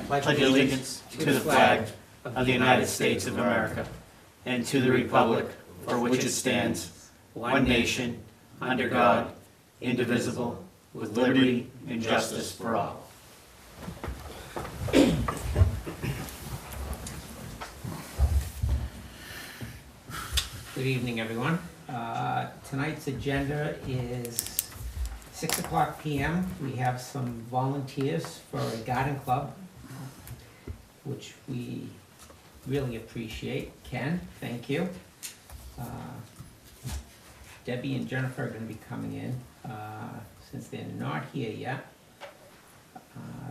pledge allegiance to the flag of the United States of America and to the republic for which it stands, one nation, under God, indivisible, with liberty and justice for all. Good evening, everyone. Tonight's agenda is 6 o'clock p.m. We have some volunteers for a garden club, which we really appreciate. Ken, thank you. Debbie and Jennifer are going to be coming in since they're not here yet.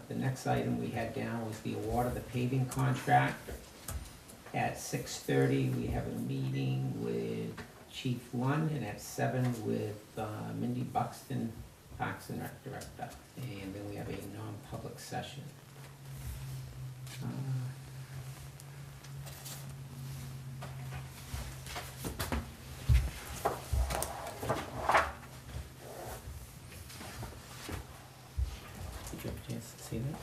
The next item we had down was the award of the paving contract. At 6:30, we have a meeting with Chief Lund, and at 7 with Mindy Buxton, Parks and Rec Director. And then we have a non-public session. Did you have a chance to see that?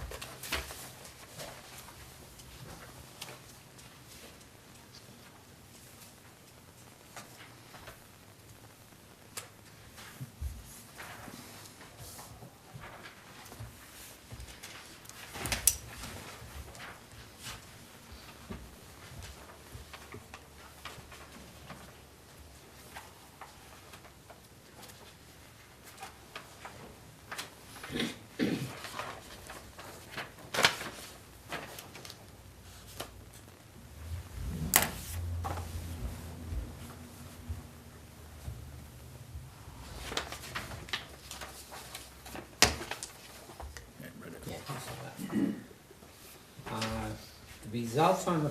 The results on the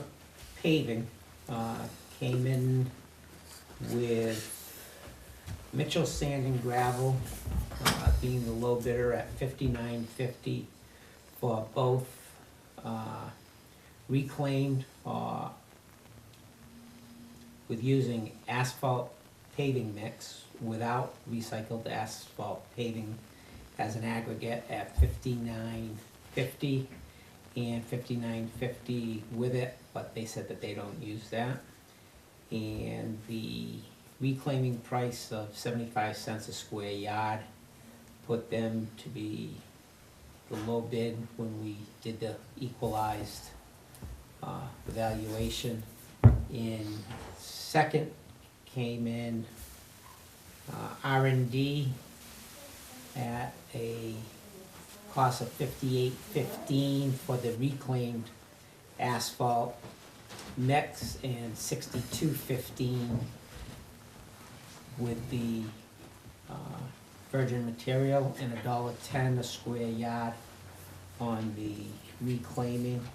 paving came in with Mitchell Sand and Gravel being the low bidder at $59.50 for both reclaimed with using asphalt paving mix without recycled asphalt paving as an aggregate at $59.50 and $59.50 with it, but they said that they don't use that. And the reclaiming price of 75 cents a square yard put them to be the low bid when we did the equalized evaluation. In second came in R&D at a cost of $58.15 for the reclaimed asphalt mix and $62.15 with the virgin material, and $1.10 a square yard on the reclaiming.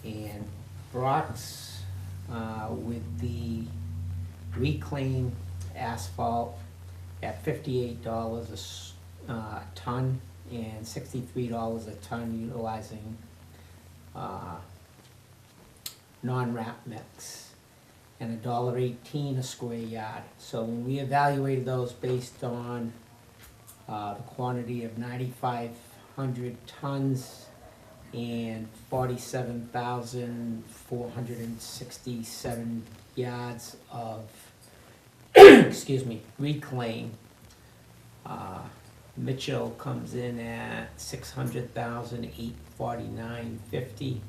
And Brock's with the reclaimed asphalt at $58 a ton and $63 a ton utilizing non-wrap mix, and $1.18 a square yard. So when we evaluated those based on the quantity of 9,500 tons and 47,467 yards of excuse me, reclaim, Mitchell comes in at 600,849.50,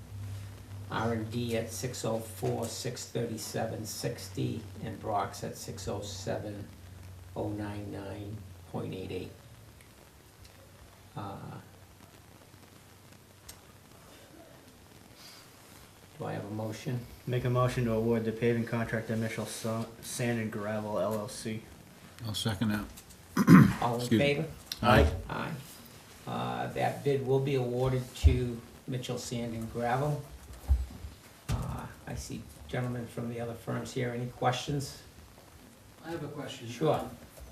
R&D at 604, 637.60, and Brock's at 607, 099.88. Do I have a motion? Make a motion to award the paving contract to Mitchell Sand and Gravel LLC. I'll second that. All in Excuse me. favor? Aye. Aye. That bid will be awarded to Mitchell Sand and Gravel. I see gentlemen from the other firms here. Any questions? I have a question. Sure.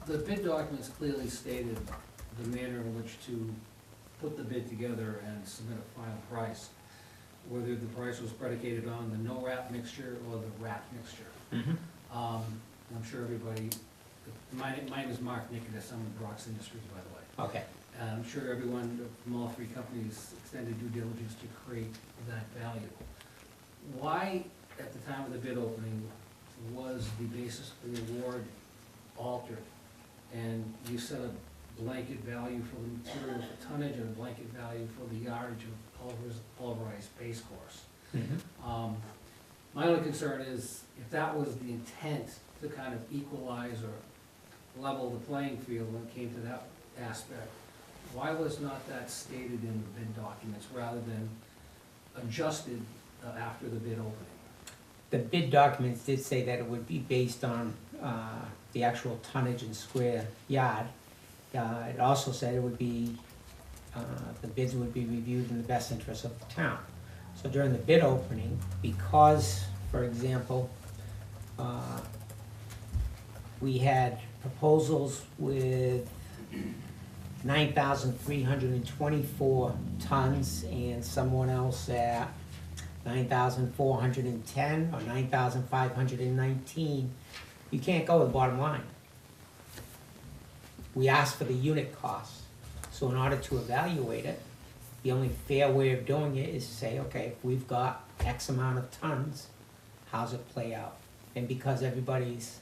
The bid documents clearly stated the manner in which to put the bid together and submit a final price, whether the price was predicated on the no-wrap mixture or the wrap mixture. Mm-hmm. I'm sure everybody My name is Mark Nikitas, I'm with Brock's Industries, by the way. Okay, I'm sure everyone from all three companies extended due diligence to create that value. Why, at the time of the bid opening, was the basis for the award altered? And you set a blanket value for the material for tonnage and a blanket value for the yardage of pulverized base course. My only concern is, if that was the intent to kind of equalize or level the playing field when it came to that aspect, why was not that stated in the bid documents rather than adjusted after the bid opening? the bid documents did say that it would be based on, the actual tonnage and square yard. It also said it would be, the bids would be reviewed in the best interest of the town. So during the bid opening, because, for example, we had proposals with 9,324 tons and someone else at 9,410 or 9,519, you can't go with the bottom line. We asked for the unit cost. So in order to evaluate it, the only fair way of doing it is to say, okay, if we've got X amount of tons, how's it play out? And because everybody's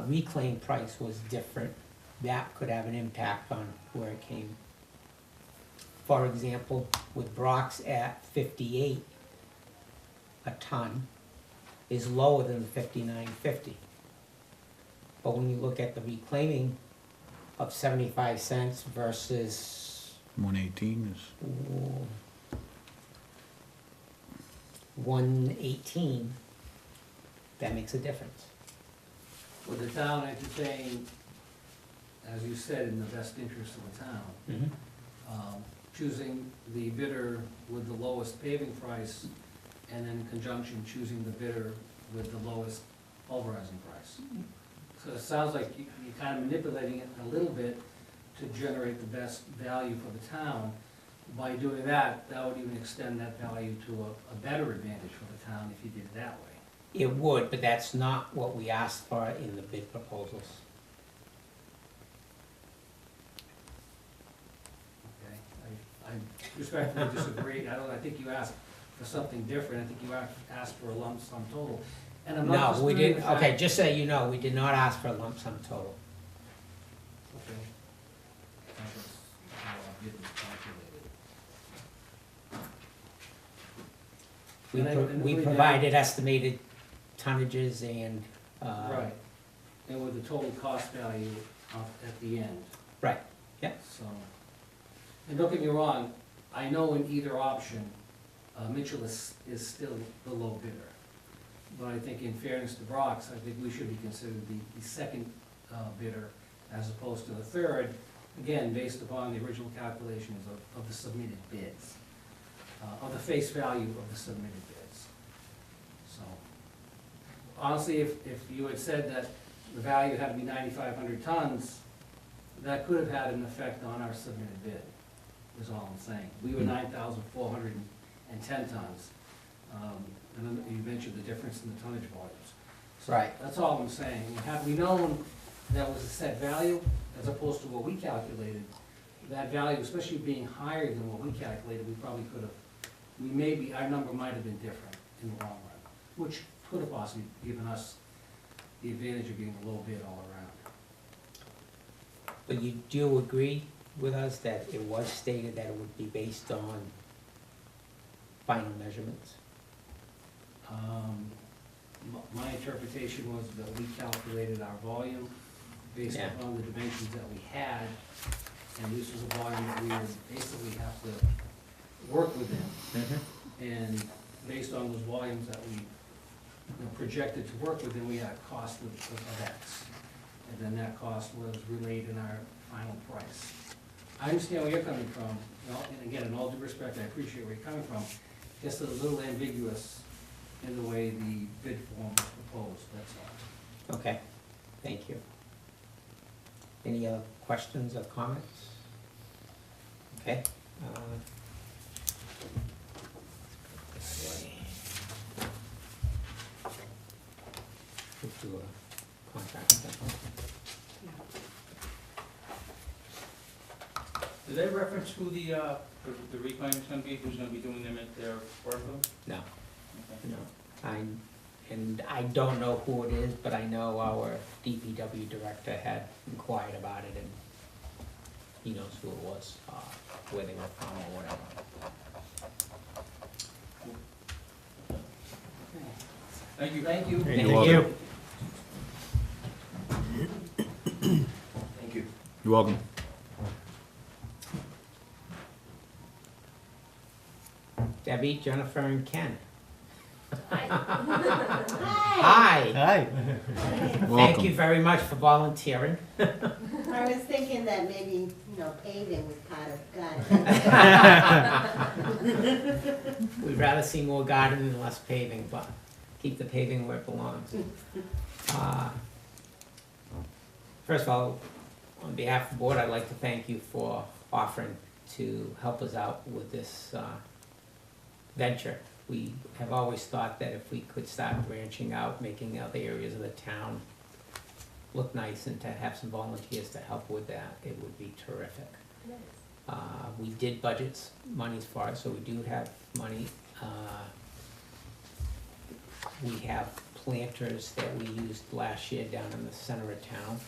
reclaim price was different, that could have an impact on where it came. For example, with Brock's at 58 a ton is lower than the 59.50. But when you look at the reclaiming of 75 cents versus 118 is, 118, that makes a difference. Would the town entertain, as you said, in the best interest of the town, choosing the bidder with the lowest paving price, and then in conjunction choosing the bidder with the lowest pulverizing price? So it sounds like you're kind of manipulating it a little bit to generate the best value for the town. By doing that, that would even extend that value to a better advantage for the town if you did it that way. It would, but that's not what we asked for in the bid proposals. Okay, I respectfully disagree. I think you asked for something different. I think you asked for a lump sum total. And I'm not No, we disputing didn't, the fact- okay, just so you know, we did not ask for a lump sum total. Okay. That was how our bid was calculated. We And I we believe provided estimated tonnages and, Right, and with the total cost value at the end. right, yeah. So, and don't get me wrong, I know in either option, Mitchell is still the low bidder. But I think in fairness to Brock's, I think we should be considered the second bidder as opposed to the third, again, based upon the original calculations of the submitted bids, of the face value of the submitted bids. So, honestly, if you had said that the value had to be 9,500 tons, that could have had an effect on our submitted bid, is all I'm saying. We were 9,410 tons, and then you mentioned the difference in the tonnage volumes. So Right. that's all I'm saying. Had we known that was a set value, as opposed to what we calculated, that value, especially being higher than what we calculated, we probably could have, our number might have been different in the long run, which could have possibly given us the advantage of being a low bid all around. But you do agree with us that it was stated that it would be based on final measurements? My interpretation was that we calculated our volume based Yeah. upon the dimensions that we had, and this was a volume that we would basically have to work within. And based on those volumes that we projected to work within, we had a cost of X. And then that cost was relayed in our final price. I understand where you're coming from, and again, in all due respect, I appreciate where you're coming from. Just a little ambiguous in the way the bid form was proposed, that's all. Okay, thank you. Any other questions or comments? Okay. We'll do a contract. Did they reference who the reclaim is gonna be, who's gonna be doing them at their work? No, Okay. no. I don't know who it is, but I know our DPW director had inquired about it, and he knows who it was, where they were from or whatever. Thank you. Thank you. Thank you. you. Thank you. You're welcome. Debbie, Jennifer, and Ken. Hi. Hi. Hi. Thank Welcome. you very much for volunteering. I was thinking that maybe, paving was part of gardening. We'd rather see more gardening and less paving, but keep the paving where it belongs. First of all, on behalf of the board, I'd like to thank you for offering to help us out with this venture. We have always thought that if we could start branching out, making other areas of the town look nice, and to have some volunteers to help with that, it would be terrific. We did budget monies for it, so we do have money. We have planters that we used last year down in the center of town.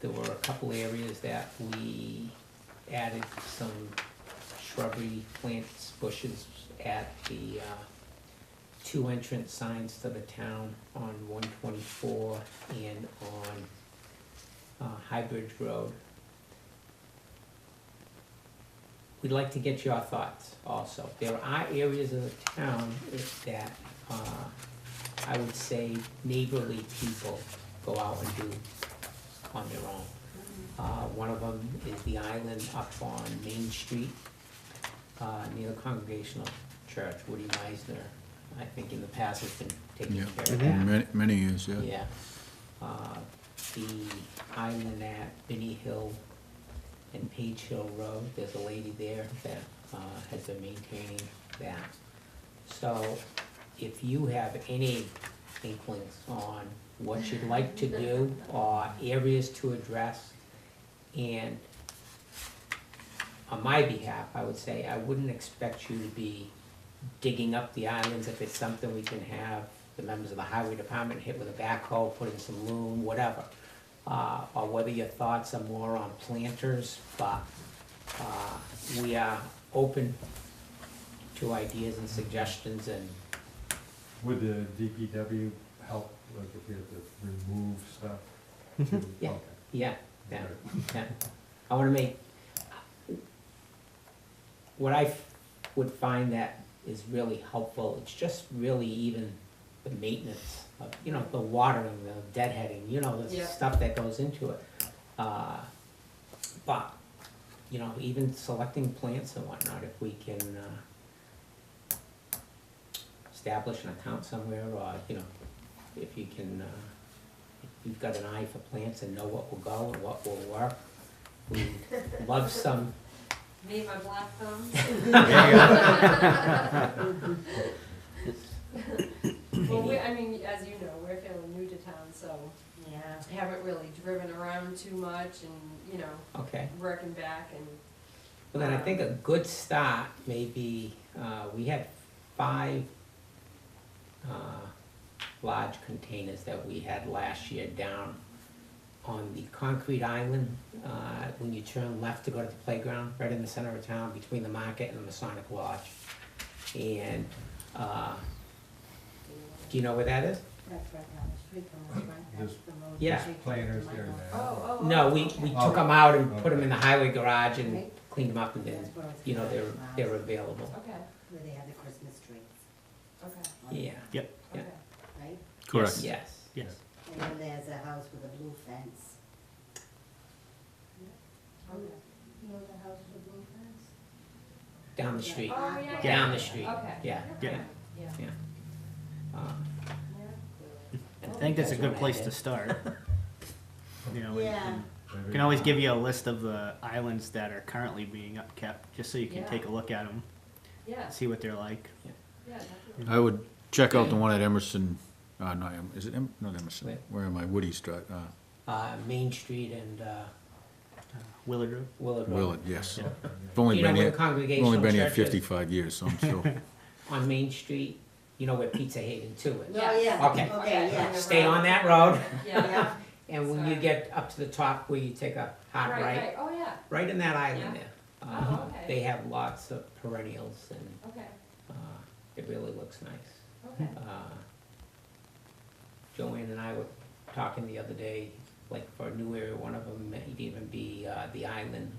There were a couple areas that we added some shrubbery plants, bushes at the two entrance signs to the town on 124 and on High Bridge Road. We'd like to get your thoughts also. There are areas of the town that I would say neighborly people go out and do on their own. One of them is the island up on Main Street, near the Congregational Church. Woody Meisner, I think in the past has been taking Yeah. care of that. Many years, yeah. Yeah. The island at Binney Hill and Page Hill Road, there's a lady there that has been maintaining that. So if you have any inklings on what you'd like to do or areas to address, and on my behalf, I would say, I wouldn't expect you to be digging up the islands. If it's something we can have the members of the highway department hit with a backhoe, put in some loom, whatever. Or whether your thoughts are more on planters, but we are open to ideas and suggestions, and Would the DPW help, like if we have to remove stuff? Yeah. Okay. yeah, yeah. I wanna make, what I would find that is really helpful, it's just really even the maintenance of, the watering, the deadheading, the Yeah. stuff that goes into it. But, even selecting plants and whatnot, if we can, establish an account somewhere, or, if you can, if you've got an eye for plants and know what will go and what will work, we'd love some. Me, my black thumb. Well, as you know, we're fairly new to town, so haven't really driven around too much and, Okay, working back and. well then I think a good start may be, we had 5 large containers that we had last year down on the concrete island, when you turn left to go to the playground, right in the center of town, between the market and the Masonic Lodge. And, do you know where that is? That's right down the street from us, right? There's That's the road. Yeah. Planters there now. Oh. No, we took them out and put them in the highway garage and cleaned them up, and then, That's what I was they're available. Okay, Where they have the Christmas trees, okay, Yeah, Yep. Yeah. okay. right? Correct. yes. Yes. And then there's a house with a blue fence. Okay. You know the house with the blue fence? Down the street, Oh, yeah. down the street, Okay. yeah, Yeah. yeah. Yeah. I think that's a good place to start. Yeah. We can always give you a list of the islands that are currently being upkept, just so you can Yeah. take a look at them, Yeah, see what they're like. yeah, definitely. I would check out the one at Emerson no, is it, not Emerson, Where? where am I, Woody's Drive, Main Street and, Willard Road? Willard Road. Willard, yes. Yeah. I've only You know been where here, the I've Congregational only been here Church is? 55 years, so I'm still, On Main Street, you know where Pizza Haven 2 is? Oh, yeah. Okay. Okay, yeah. Stay on that road, Yeah. and when you get up to the top where you take a hot right, Oh, yeah, right in that Yeah. island there. Oh, okay. They have lots of perennials, and okay, it really looks nice. okay. Joanne and I were talking the other day, like for a new area, one of them might even be the island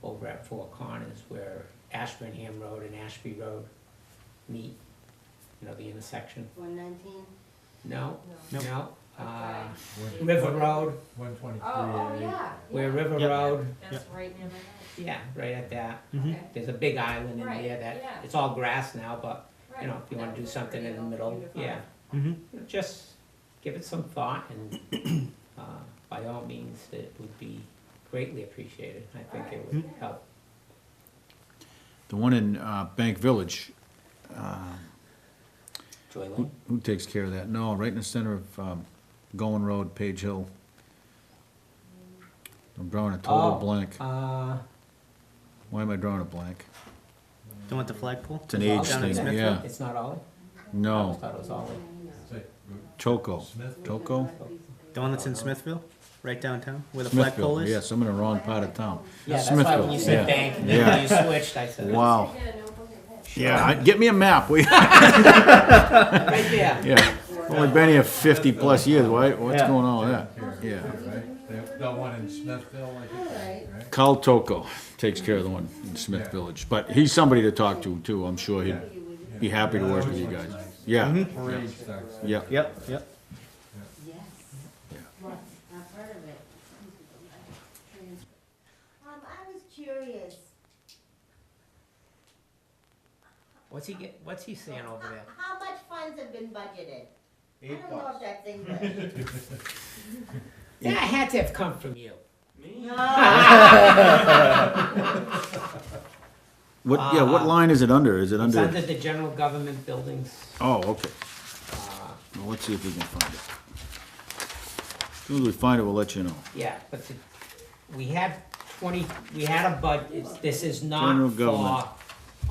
over at Four Corners where Ashburnham Road and Ashby Road meet, you know, the intersection. 119? No, No. no, Okay. River Road, 123. Oh, yeah. where yeah. River Yep. Road, That's right near my house. yeah, right at that. Mhm. Okay. There's a big island in Right, there that, yeah. it's all grass now, but, Right. you know, if you wanna That do was something in the pretty middle, beautiful. yeah. Mm-hmm. You know, just give it some thought, and by all means, it would be greatly appreciated. I think it would help. the one in Bank Village, Joy Lane? who takes care of that? No, right in the center of Goen Road, Page Hill. I'm drawing a total Oh. blank. Uh, Why am I drawing a blank? Don't want the flagpole? It's an It's age all down in thing, Smithville? yeah. It's not Ollie? I No, always thought it was Ollie. Say, Choco. Smith? Choco? The one that's in Smithville, right downtown, where the Smithville, flagpole is? yes, I'm in the wrong part of town. Yeah, that's why when you said yeah. bank, and Yeah. then you switched, I said, right Wow. Get a notebook and pen. Yeah, get me a map, will you? there. Yeah, only been here 50-plus years, what's Yeah. going on with that? Yeah. Right? The one in Smithville, I think. Right? Carl Toko takes care of the one in Smith Yeah. Village, but he's somebody to talk to, too, I'm sure he'd be happy to work with you guys. Yeah, Parade starts. yeah. Yep, yep. Yes. Yeah. What? I've heard of it. I was curious. What's he saying over there? How much funds have been budgeted? I don't know if that's English. That had to have come from you. What line is it under? Is it It's under? under the general government buildings. Oh, okay. Well, let's see if we can find it. As soon as we find it, we'll let you know. Yeah, but we had a budget, this is General not government. for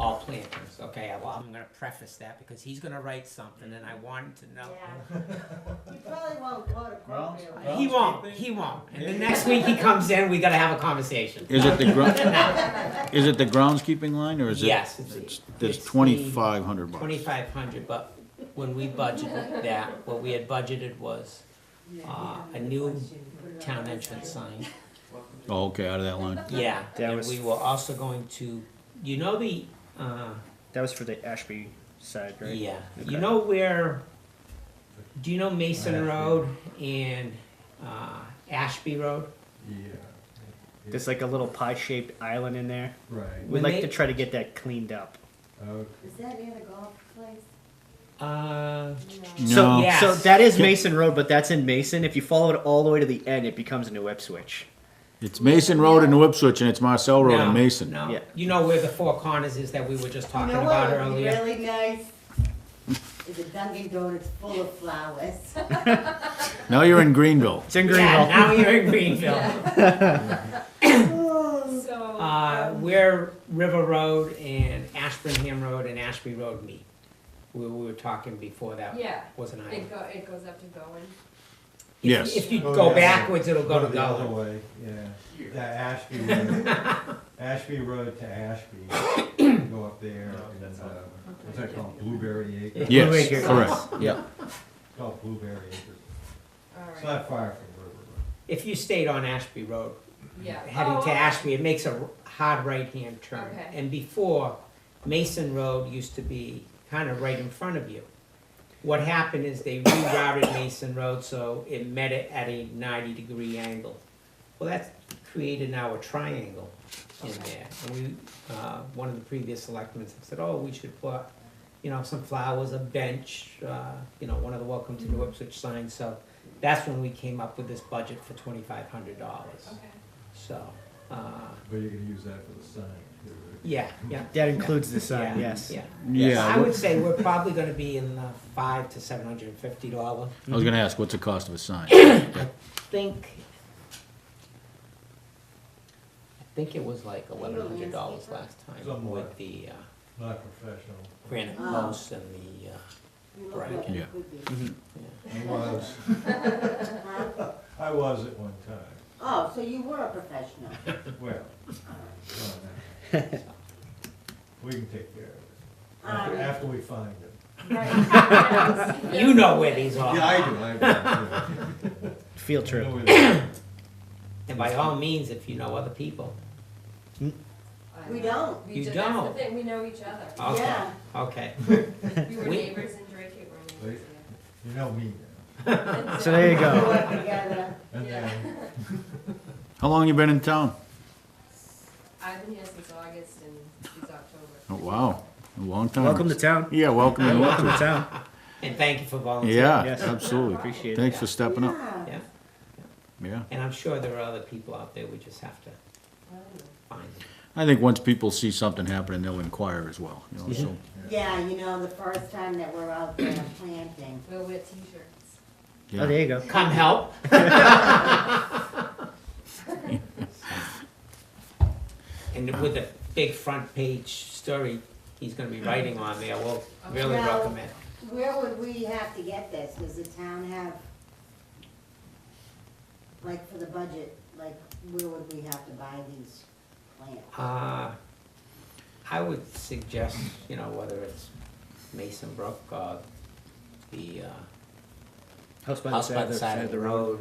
all planters, okay? Well, I'm gonna preface that because he's gonna write something and I want to know. Yeah. You probably won't quote appropriately. He won't. And the next week he comes in, we gotta have a conversation. Is it the is it the groundskeeping line, or is it? Yes, There's it's the 2,500 bucks. 2,500, but when we budgeted that, what we had budgeted was, a new town entrance sign. Oh, okay, out of that line. Yeah, That and was- we were also going to, you know That was for the Ashby side, right? yeah, Okay. you know where, do you know Mason Road and, Ashby Road? Yeah. There's like a little pie-shaped island in there. Right. We'd When like they- to try to get that cleaned up. Okay. Is that near the golf place? Uh, So, No. Yes. so that is Mason Road, but that's in Mason. If you follow it all the way to the end, it becomes a new Ipswich. It's Mason Road in New Ipswich, and it's Marcel Road no, in Mason. No, Yeah. you know where the Four Corners is that we were just You talking know about what would be earlier? really nice? Is a Dunkin' Donuts full of flowers. Now you're in Greenville. It's in Yeah, Greenville. now you're in Greenville. So, Where River Road and Ashburnham Road and Ashby Road meet. We were talking before that yeah, was an island. it goes up to Goen. Yes. If you Oh, go yeah. backwards, it'll go to the other Gowen. way, yeah. That Ashby Road, Ashby Road to Ashby, go up there, and, what's that called, Blueberry Acres? Yes, Blue Acre. correct. Yep. It's called Blueberry Acres. It's Alright, not far from River Road. If you stayed on Ashby Road, yeah. heading Oh, to okay. Ashby, it makes a hard right-hand turn. Okay. And before, Mason Road used to be kind of right in front of you. What happened is they rerouted Mason Road so it met it at a 90-degree angle. Well, that's created now a triangle in there. And we, one of the previous selectmen said, oh, we should put, you know, some flowers, a bench, you know, one of the Welcome to New Ipswich signs. So that's when we came up with this budget for $2,500. Okay. So, But you're gonna use that for the sign, too, right? Yeah, yeah. That includes the sign, Yeah, yes. Yeah. Yeah, I what- would say we're probably gonna be in the $500 to $750. I was gonna ask, what's the cost of a sign? I think it was like $1,100 last time Somewhat. with the Not professional. granite Oh. posts and the, You look like Yeah. you could be. yeah. I was, Huh? I was at one time. Oh, so you were a professional. Well, we can take care of it. Alright. After we find it. Right. You know where these are. Yeah, I do. Field I trip. know where they- And by all means, if you know other people. We don't. You That's don't. the thing, we know each other. Okay, Yeah. okay. We were We- neighbors in Drake, we were neighbors. You know me Yeah. So there you We go. work together. now. And Yeah. then, How long you been in town? I've been here since August and she's October. Oh, wow, a long time. Welcome to town. Yeah, welcome. to Welcome to town. And thank you for volunteering. Yeah, Yes. absolutely. Appreciate it. Thanks for stepping up. Yeah. Yeah. Yeah. And I'm sure there are other people out there, we just have to find them. I think once people see something happening, they'll inquire as well, you know, so. Yeah, you know, the first time that we're out there planting. We'll wear t-shirts. Yeah. Oh, there you go. Come help. And with the big front page story he's gonna be writing on there, we'll really Now, recommend. Where would we have to get this? Does the town have, like, for the budget, like, where would we have to buy these plants? I would suggest, you know, whether it's Mason Brook or the House by the house by the side of the road.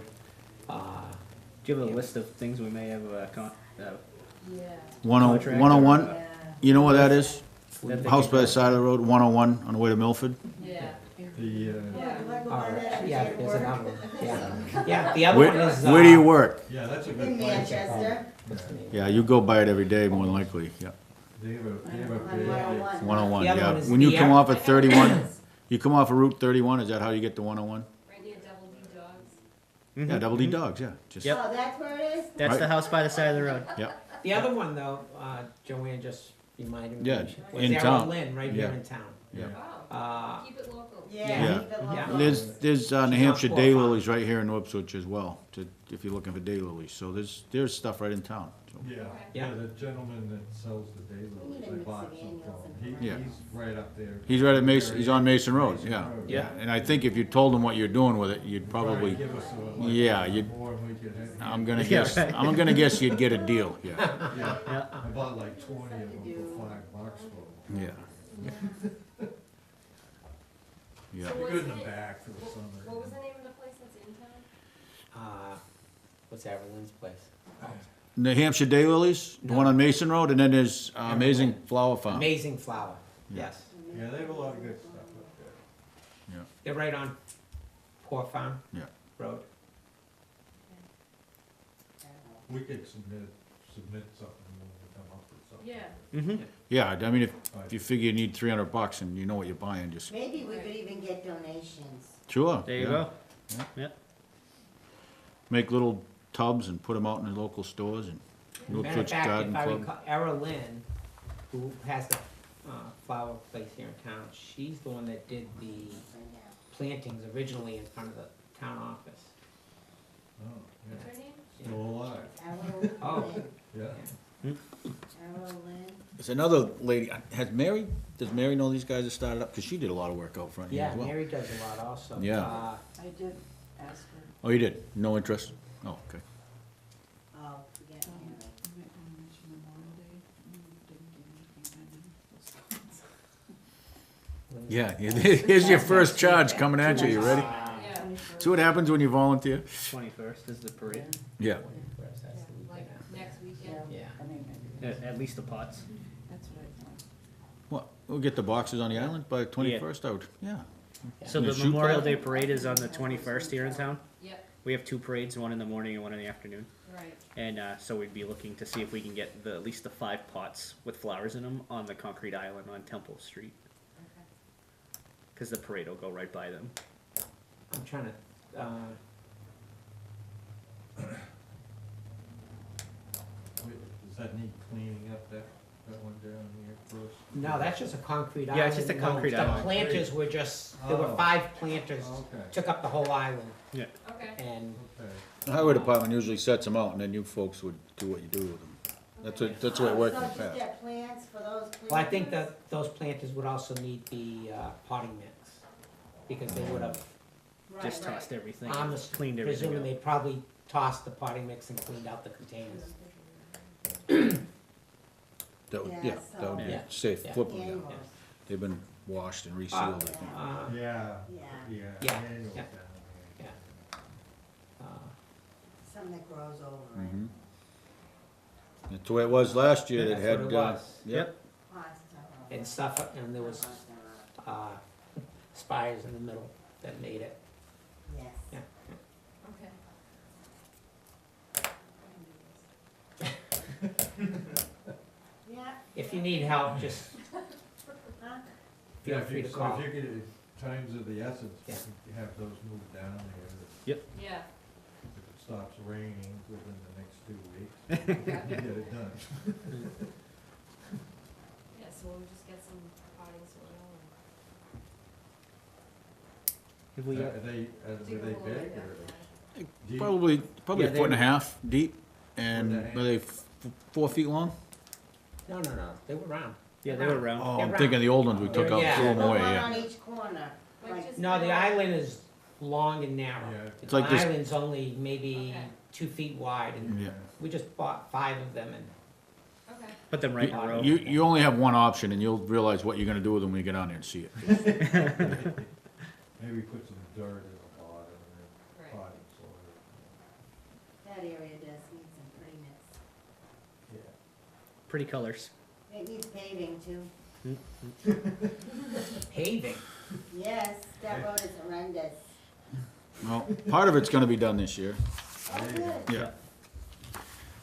Do you have a list of things we may have Yeah. 101, Yeah. you know where that is? That they House can by the go- side of the road, 101 on the way to Milford? Yeah. the, Yeah. Do I go All by that right, every yeah, day to there's work? another one, yeah. Yeah, the other Where, one is. where do you work? yeah, that's a good In place. Manchester. What's the name? Yeah, you go by it every day, more than likely, yeah. They have a On big, 101. 101, The other yeah. one is When you the come air- off at 31, you come off of Route 31, is that how you get to 101? Right near Double D Dogs. Mhm. Yeah, Double D Dogs, yeah. Just, Yep. Oh, that's where it is? That's Right. the house by the side of the road. yeah. The other one though, Joanne just reminded me. Yeah, was in Errol town. Lynn, right here Yeah. in town. Yeah. Wow. Keep it local. Yeah. Yeah. keep it Yeah. local. There's New She's Hampshire on Day Four Lilies right here in Ipswich as well, if you're looking for day lilies. So there's stuff right in town. So. yeah, Yeah. yeah, the gentleman that sells the We daylilies, need a I mix bought of some annuals from and him. Yeah. He's right up there. He's right at Mason, he's on Mason Road, Mason yeah. Road. Yeah. And I think if you told him what you're doing with it, you'd probably, Give us a, yeah, like, you'd, more than we could have. I'm gonna Yeah, guess, right. I'm gonna guess you'd get a deal, yeah. Yeah, Yeah. I bought like 20 of them for $5 for them. Yeah. Yeah. So They're what's good in the the name- back for the summer. What was the name of the place that's in town? What's Errol Lynn's place? New Hampshire Day Lilies, the one on Mason Road, and then there's Amazing Flower Farm. Amazing Flower, Yeah. yes. Yeah, they have a lot of good stuff up there. They're right on Poor Farm Yeah. Road. We could submit something when we come up with something. Yeah. Mm-hmm. Yeah, I mean, if you figure you need $300 and you know what you're buying, just, Maybe we could even get donations. sure. There you yeah. go. Yeah. Yep. Make little tubs and put them out in the local stores and Matter of Ipswich fact, Garden if I Club. recall, Errol Lynn, who has the flower place here in town, she's the one that did the plantings originally in front of the town office. Oh, What's yeah, her name? still alive, Errol Oh. Lynn. yeah. Errol Lynn. There's another lady, does Mary know these guys that started up? Because she did a lot of work out front here Yeah, as well. Mary does a lot also. Yeah. I did ask her. Oh, you did? No interest? Oh, okay. Oh, forget Mary. Yeah, here's your first charge coming at you, you ready? Yeah. See what happens when you volunteer? 21st is the parade. Yeah. That's the weekend Like after. next weekend. Yeah. At least the pots. What, we'll get the boxes on the island by the 21st out, yeah. So Yeah, the shoot Memorial that. Day parade is on the 21st here in town. Yep, We have two parades, one in the morning and one in the afternoon. right. And so we'd be looking to see if we can get at least the 5 pots with flowers in them on the concrete island on Temple Street. Okay. Because the parade will go right by them. I'm trying to, that need cleaning up, that one down here, Bruce? No, that's just a concrete island. Yeah, it's just a concrete The island. planters were just, there were Oh. 5 planters, Okay, took up the whole island, Okay. and okay. The highway department usually sets them out, and then you folks would do what you do with them. That's the way it worked in the So just past. get plans for those planters? well, I think that those planters would also need the potting mix, because they would have, Right, Just right. tossed everything, I'm cleaned everything presuming up. they probably tossed the potting mix and cleaned out the containers. That would, Yeah, yeah, that would be so- safe, Yeah. flip them, Annuals, yeah. They've been washed and resealed, I think. Uh, Yeah, yeah, yeah, Yeah, annual yeah. down there. something that grows over, right? Mhm. That's the way it was last year, that That's had, what it was. yep. Pasta. And stuff, and there was spires in the middle that made it. Yes. Yeah. Okay. Yeah. If you need help, just Huh? feel Yeah, if free you- to so call. if you could, times of the essence, Yeah. you have those moved down there, Yeah. if it stops raining within the next 2 weeks, you get it done. Yeah, so we'll just get some potting soil Have we got, Are they and dig a big hole in or it. deep? Probably Yeah, a foot and a they- half deep, and Foot and a are they 4 feet long? No, they were round. yeah, they were round. Oh, They're I'm round. thinking the old ones we took out, Yeah. threw them The away, one yeah. on each corner, Like like, just- No, the island is long and narrow. Yeah. It's The like this- island's only maybe Okay. 2 feet wide, and Yeah. we just bought 5 of them, and Okay. Put them right in a row. You only have one option, and you'll realize what you're gonna do with them when you get on there and see it. Maybe put some dirt in the bottom and Right. then potting soil. that area does need some prettiness. Yeah. Pretty colors. It needs paving too. paving. Yes, that road is horrendous. Well, part of it's gonna be done this year, Oh, good. yeah.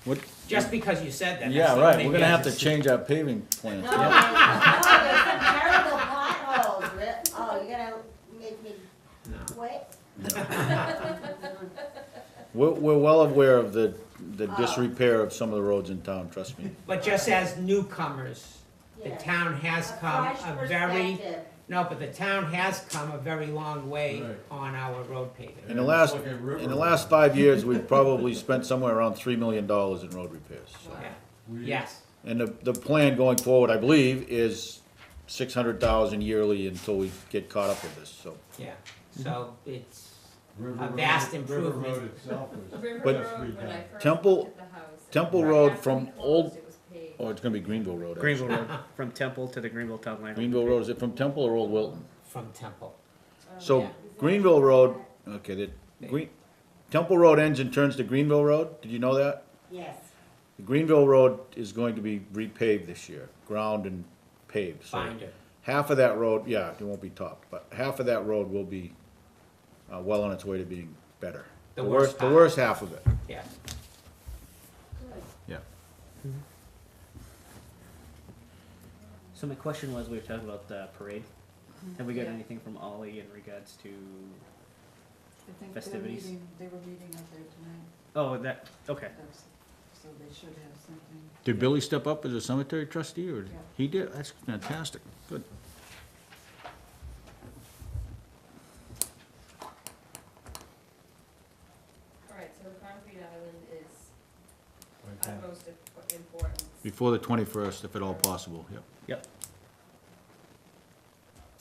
What, Just because you said that. that's yeah, the right, only we're gonna have to reason. change our paving plan. No, there's some terrible potholes, oh, you're gonna make me No. quit? We're well aware of the Oh. disrepair of some of the roads in town, trust me. But just as newcomers, the Yes. town has A come fresh a very, perspective. no, but the town has come a very long way Right. on our road paving. In the And last, it's like a river in the road. last 5 years, we've probably spent somewhere around $3 million in road repairs. so. Yeah, We- yes, And the plan going forward, I believe, is 600,000 yearly until we get caught up with this, so. yeah, so it's River a Road- vast River improvement. Road itself is. River But- Road, when I first Temple- looked at the house. Temple right Road after from we closed, Old- it was paved. Oh, it's gonna be Greenville Road. actually. Greenville Road, from Temple to the Greenville Town Line. Greenville Road, is it from Temple or Old Wilton? from Temple. So Yeah. Greenville Road, okay, Temple Road ends and turns to Greenville Road, did you know that? Yes, Greenville Road is going to be repaved this year, ground and paved, so. Binder. Half of that road, yeah, it won't be topped, but half of that road will be, well on its way to being better. The The worst part. worst half of it, Yeah, good. yeah. So my question was, we were talking about the parade. Have we got Yeah. anything from Ollie in regards to, I think Festivities. they were meeting out there tonight, oh, that, okay. so they should have something. Did Billy step up as a cemetery trustee, or? Yeah. He did, that's fantastic, good. Alright, so the concrete island is Okay. utmost importance. Before the 21st, if at all possible, yep.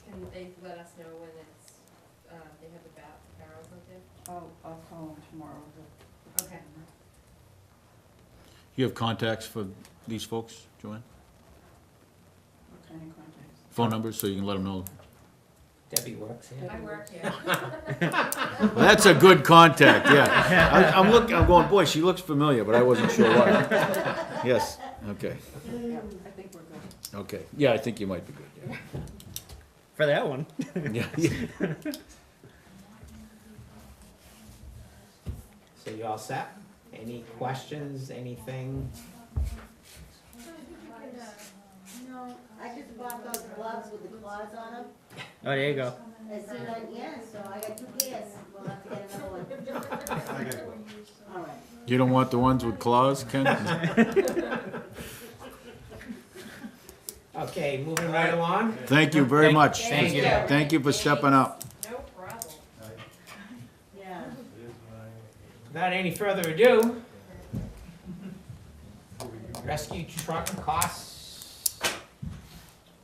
Can they let us know when it's, they have the barrels out there? I'll call them tomorrow. Okay. You have contacts for these folks, Joanne? What kind of contacts? Phone numbers, so you can let them know. Debbie works here. I work here. Well, that's a good contact, yeah. I'm going, boy, she looks familiar, but I wasn't sure why. Yes, okay, Yeah, I think we're good. okay. Yeah, I think you might be good, For that one. yeah. Yeah. So you all set? Any questions, anything? No, I just bought those gloves with the claws on them. Oh, there you go. As soon as, yeah, so I got 2 pairs, we'll have to get another one. I got one. All right. You don't want the ones with claws, Ken? Okay, moving right along. Thank you very much. Thank you. Thank you for stepping up. No problem. Yeah. Without any further ado, rescue truck costs.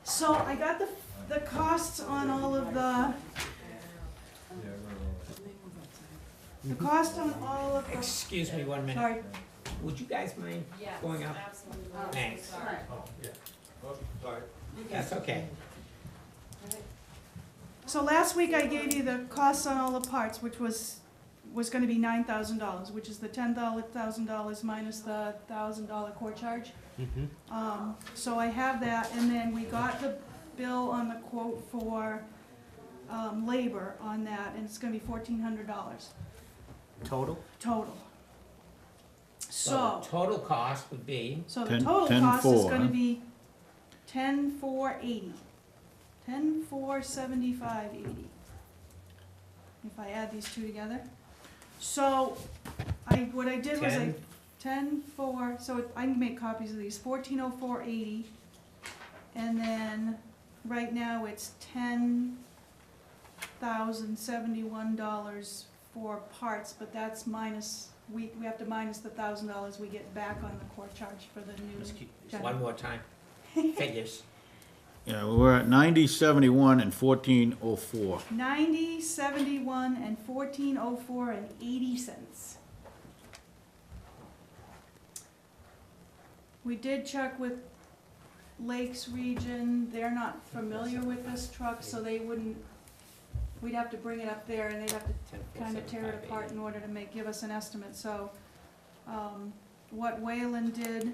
So I got the costs on all of the cost on all of the, Excuse me one minute. sorry, Would you guys mind Yes, going up? absolutely. Thanks. Sorry. That's okay. so last week I gave you the costs on all the parts, which was gonna be $9,000, which is the $10,000 minus the $1,000 core charge. So I have that, and then we got the bill on the quote for, labor on that, and it's gonna be $1,400 Total? total. So So, the total cost would be, so the Ten- total 10 cost is four, gonna huh? be 10,480. 10,475.80. If I add these two together. So, what I did was I 10,4, so I can make copies of these, 1404.80, and then, right now, it's $10,071 for parts, but that's minus, we have to minus the $1,000 we get back on the core charge for the new. one more time, figures. Yeah, we're at 90, 71, and 1404. 90, 71, and 1404 and 80 cents. We did check with Lakes Region, they're not familiar with this truck, so they wouldn't, we'd have to bring it up there and they'd have to kind of tear it apart in order to give us an estimate, so, what Wayland did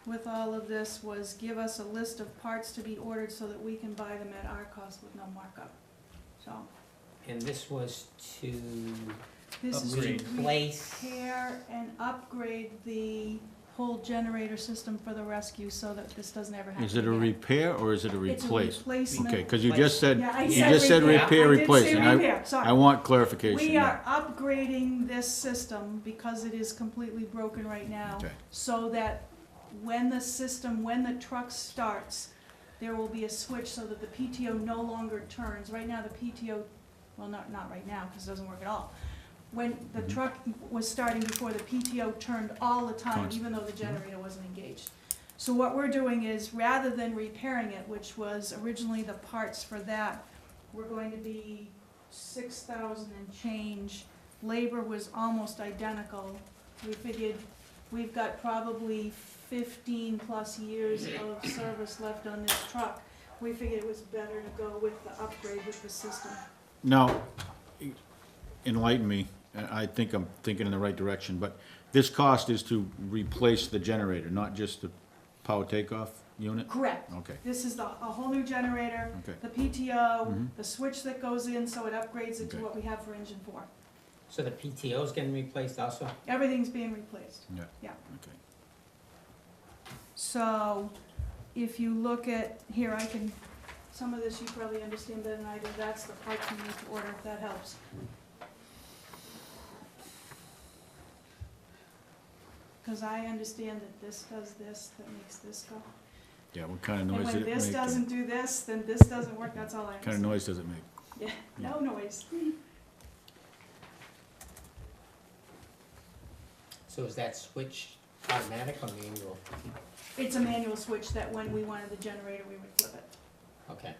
with all of this was give us a list of parts to be ordered so that we can buy them at our cost with no markup, so. And this was to This is to replace, repair and upgrade the whole generator system for the rescue so that this doesn't ever happen Is it a again. repair or is it a It's a replace? replacement. Okay, because you just said, Yeah, I you said just said repair, I did replace, say and repair, I sorry. want clarification, We yeah. are upgrading this system because it is completely broken right now. Okay. So that when the truck starts, there will be a switch so that the PTO no longer turns. Right now, the PTO, well, not right now, because it doesn't work at all. When the truck was starting before, the PTO turned all the time, Constant. even though the generator wasn't engaged. So what we're doing is, rather than repairing it, which was originally the parts for that, we're going to be 6,000 and change. Labor was almost identical. We figured we've got probably 15 plus years of service left on this truck. We figured it was better to go with the upgrade with the system. Now, enlighten me, I think I'm thinking in the right direction, but this cost is to replace the generator, not just the power takeoff unit? Correct. Okay, This is a whole new generator, okay. the PTO, Mhm. the switch that goes in so it upgrades it to Okay. what we have for engine 4. so the PTO's getting replaced also? Everything's being replaced. Okay. So, if you look at, here, some of this you probably understand better than I do, that's the parts you need to order, if that helps. Because I understand that this does this, that makes this go. Yeah, what kind of And noise when did it make? this What doesn't do this, then this doesn't work, that's all I kind of understand. noise does it make? Yeah, no noise. So is that switch automatic or manual? It's a manual switch that when we wanted the generator, we would flip it. Okay,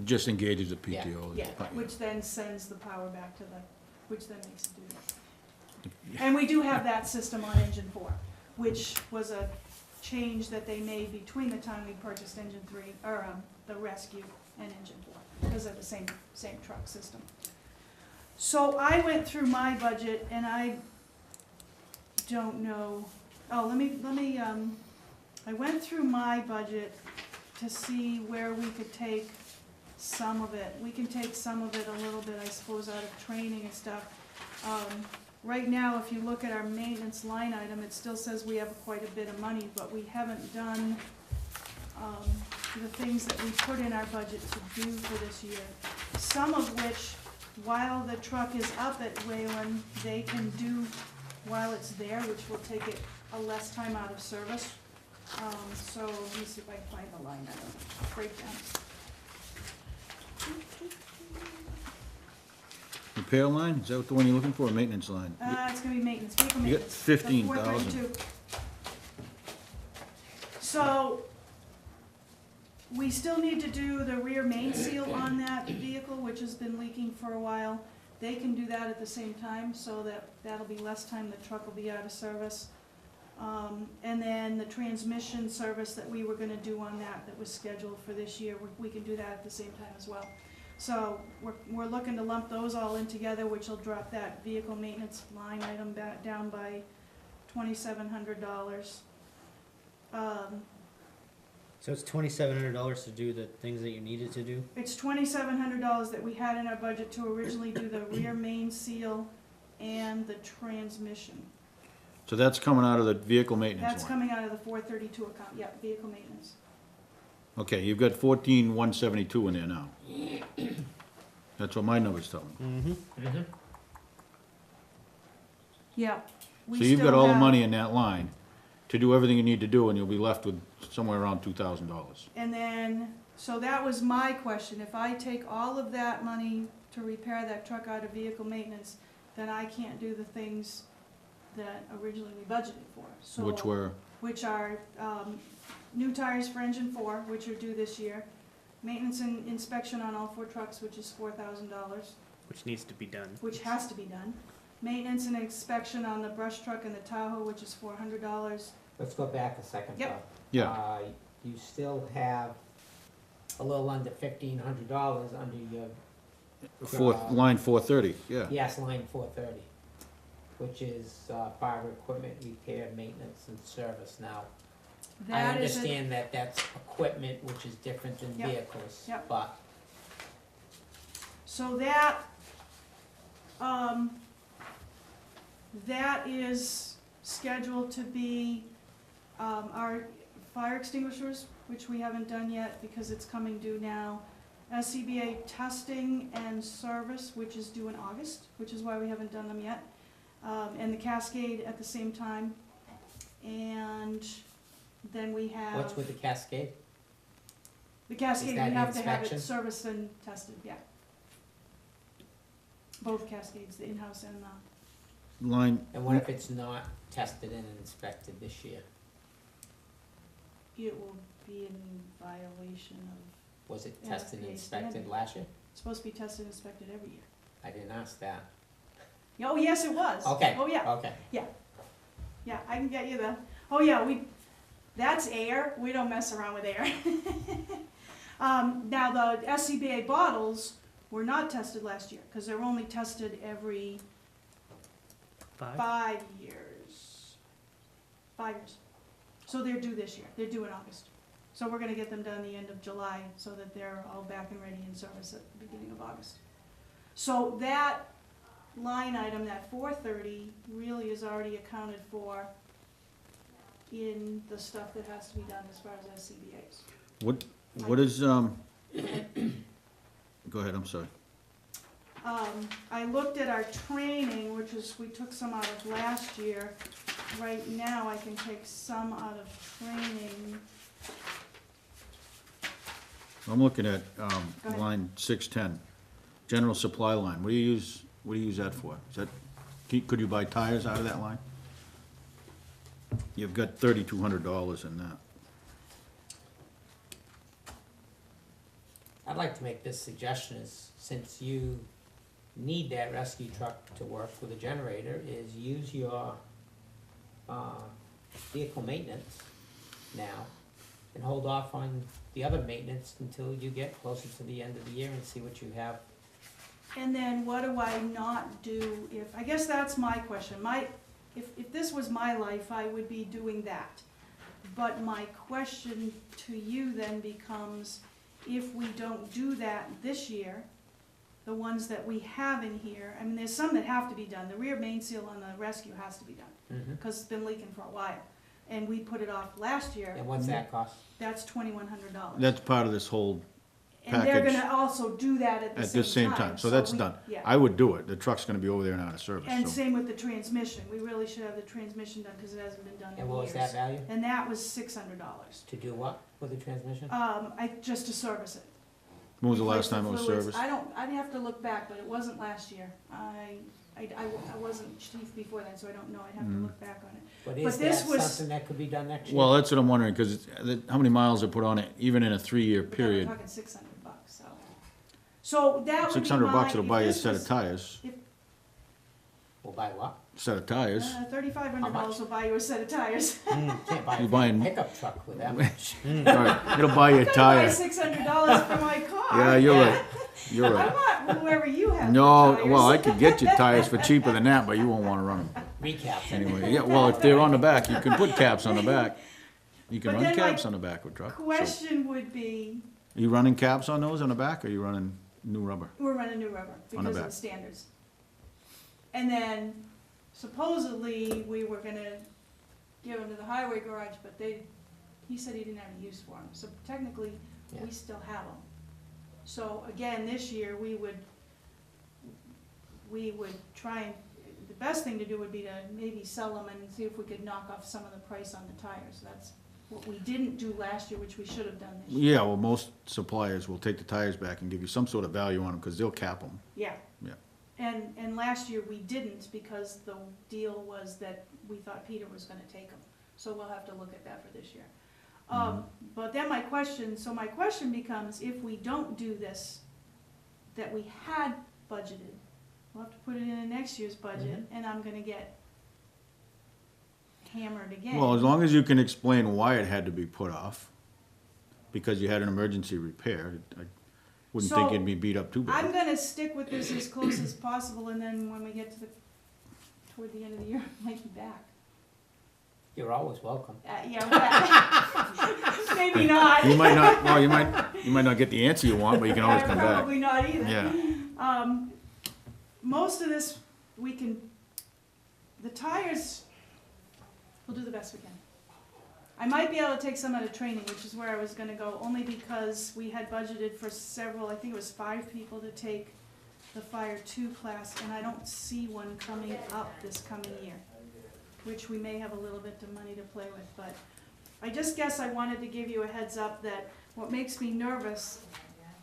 Just engages the Yeah. PTO. Yeah, But, which then sends the power back to which then makes it do that. And we do have that system on engine 4, which was a change that they made between the time we purchased engine 3, or the rescue and engine 4, because they're the same truck system. So I went through my budget and I don't know, I went through my budget to see where we could take some of it. We can take some of it a little bit, I suppose, out of training and stuff. Right now, if you look at our maintenance line item, it still says we have quite a bit of money, but we haven't done the things that we put in our budget to do for this year. Some of which, while the truck is up at Wayland, they can do while it's there, which will take it a less time out of service. So let me see if I can find the line item breakdown. Repair line, is that what the one you're looking for, or maintenance line? It's gonna be maintenance, vehicle You got maintenance. the 15,000. 432. So, we still need to do the rear main seal on that vehicle, which has been leaking for a while. They can do that at the same time, so that'll be less time, the truck will be out of service. And then the transmission service that we were gonna do on that was scheduled for this year, we can do that at the same time as well. So, we're looking to lump those all in together, which will drop that vehicle maintenance line item back down by $2,700. So it's $2,700 to do the things that you needed to do? It's $2,700 that we had in our budget to originally do the rear main seal and the transmission. So that's coming out of the vehicle maintenance That's line? coming out of the 432 account, yep, vehicle maintenance. Okay, you've got 14,172 in there now. That's what my numbers tell me. Mm-hmm. Yeah. So you've got all the money in that line to do everything you need to do, and you'll be left with somewhere around $2,000. And then, so that was my question, if I take all of that money to repair that truck out of vehicle maintenance, then I can't do the things that originally we budgeted for. So, Which were, which are new tires for engine 4, which are due this year, maintenance and inspection on all 4 trucks, which is $4,000, Which needs to be done. which has to be done. Maintenance and inspection on the brush truck and the Tahoe, which is $400. Let's go back a second, Yep. Bob. yeah, You still have a little under $1,500 under your, line 430, yeah. yes, line 430, which is fire equipment repair, maintenance, and service. Now, I That is a- understand that that's equipment, which is different than Yep. vehicles, Yep. but So that is scheduled to be, our fire extinguishers, which we haven't done yet because it's coming due now. SCBA testing and service, which is due in August, which is why we haven't done them yet. And the Cascade at the same time. And then we have. what's with the Cascade? The Cascade, Is we that have to have inspection? it serviced and tested, yeah. Both Cascades, the in-house and the, Line, And what if it's not tested and inspected this year? it will be in violation of, Was it Yeah, tested and they inspected standard. last year? it's supposed to be tested and inspected every year. I didn't ask that. Oh, yes, it was. Okay. Oh, yeah, Okay. yeah, I can get you the, oh, yeah, that's air, we don't mess around with air. Now, the SCBA bottles were not tested last year, because they're only tested every 5 years. 5 years. So they're due this year, they're due in August. So we're gonna get them done the end of July, so that they're all back and ready in service at the beginning of August. So that line item, that 430, really is already accounted for in the stuff that has to be done as far as SCBA's. what is, go ahead, I'm sorry. I looked at our training, which is, we took some out of last year. Right now, I can take some out of training. I'm looking at, ahead. line 610, general supply line. What do you use that for? Is that, could you buy tires out of that line? You've got $3,200 in that. I'd like to make this suggestion is, since you need that rescue truck to work with a generator, is use your vehicle maintenance now and hold off on the other maintenance until you get closer to the end of the year and see what you have. And then what do I not do if, I guess that's my question. If this was my life, I would be doing that. But my question to you then becomes, if we don't do that this year, the ones that we have in here, I mean, there's some that have to be done. The rear main seal on the rescue has to be done, because it's been leaking for a while. And we put it off last year. And what's that cost? That's $2,100. That's part of this whole And they're package gonna also do that at the at the same time, so that's we- done. Yeah. I would do it, the truck's gonna be over there and out of service, And so. same with the transmission, we really should have the transmission done, cause it hasn't been done in years. And what was that value? And that was $600. To do what with the transmission? Just to service it. When was the Replace last time it was fluids. serviced? I'd have to look back, but it wasn't last year. I wasn't chief before then, so I don't know, I'd have to look back on it. But but is that this was- something that could be done next year? Well, that's what I'm wondering, cause how many miles are put on it, even in a 3-year But period? we're talking $600, so. So that would be $600 will if buy you a this set of was- tires, We'll buy what? set of tires. $3,500 will buy you a set of tires. Can't buy You're a buying- pickup truck with that much. Right, it'll buy you a Could buy tire. $600 for my car. Yeah, you're right, you're I right. want whoever you have. for No, tires. well, I could get you tires for cheaper than that, but you won't wanna run them. Recaps. Anyway, yeah, well, if they're on the back, you can put caps on the back. You can But run then my caps on the back with truck. So, Question would be, you running caps on those on the back, or you running new rubber? we're running new rubber On the because of back. the standards. And then supposedly, we were gonna give them to the highway garage, but he said he didn't have any use for them, so technically, Yeah. we still have them. So again, this year, we would try and, the best thing to do would be to maybe sell them and see if we could knock off some of the price on the tires. That's what we didn't do last year, which we should have done this year. Yeah, well, most suppliers will take the tires back and give you some sort of value on them, cause they'll cap them. Yeah. Yeah. And last year we didn't because the deal was that we thought Peter was gonna take them. So we'll have to look at that for this year. But then my question becomes, if we don't do this, that we had budgeted, we'll have to put it in next year's budget, and I'm gonna get hammered again. Well, as long as you can explain why it had to be put off, because you had an emergency repair, I wouldn't think So, you'd be beat up too I'm bad. gonna stick with this as close as possible, and then when we get to toward the end of the year, I might be back. You're always welcome. Yeah, but maybe not. You might not, well, you might not get the answer you want, but you can always come back. Probably not either. Yeah, Most of this, the tires, we'll do the best we can. I might be able to take some out of training, which is where I was gonna go, only because we had budgeted for several, I think it was 5 people to take the Fire 2 class, and I don't see one coming up this coming year, which we may have a little bit of money to play with, but I just guess I wanted to give you a heads up that what makes me nervous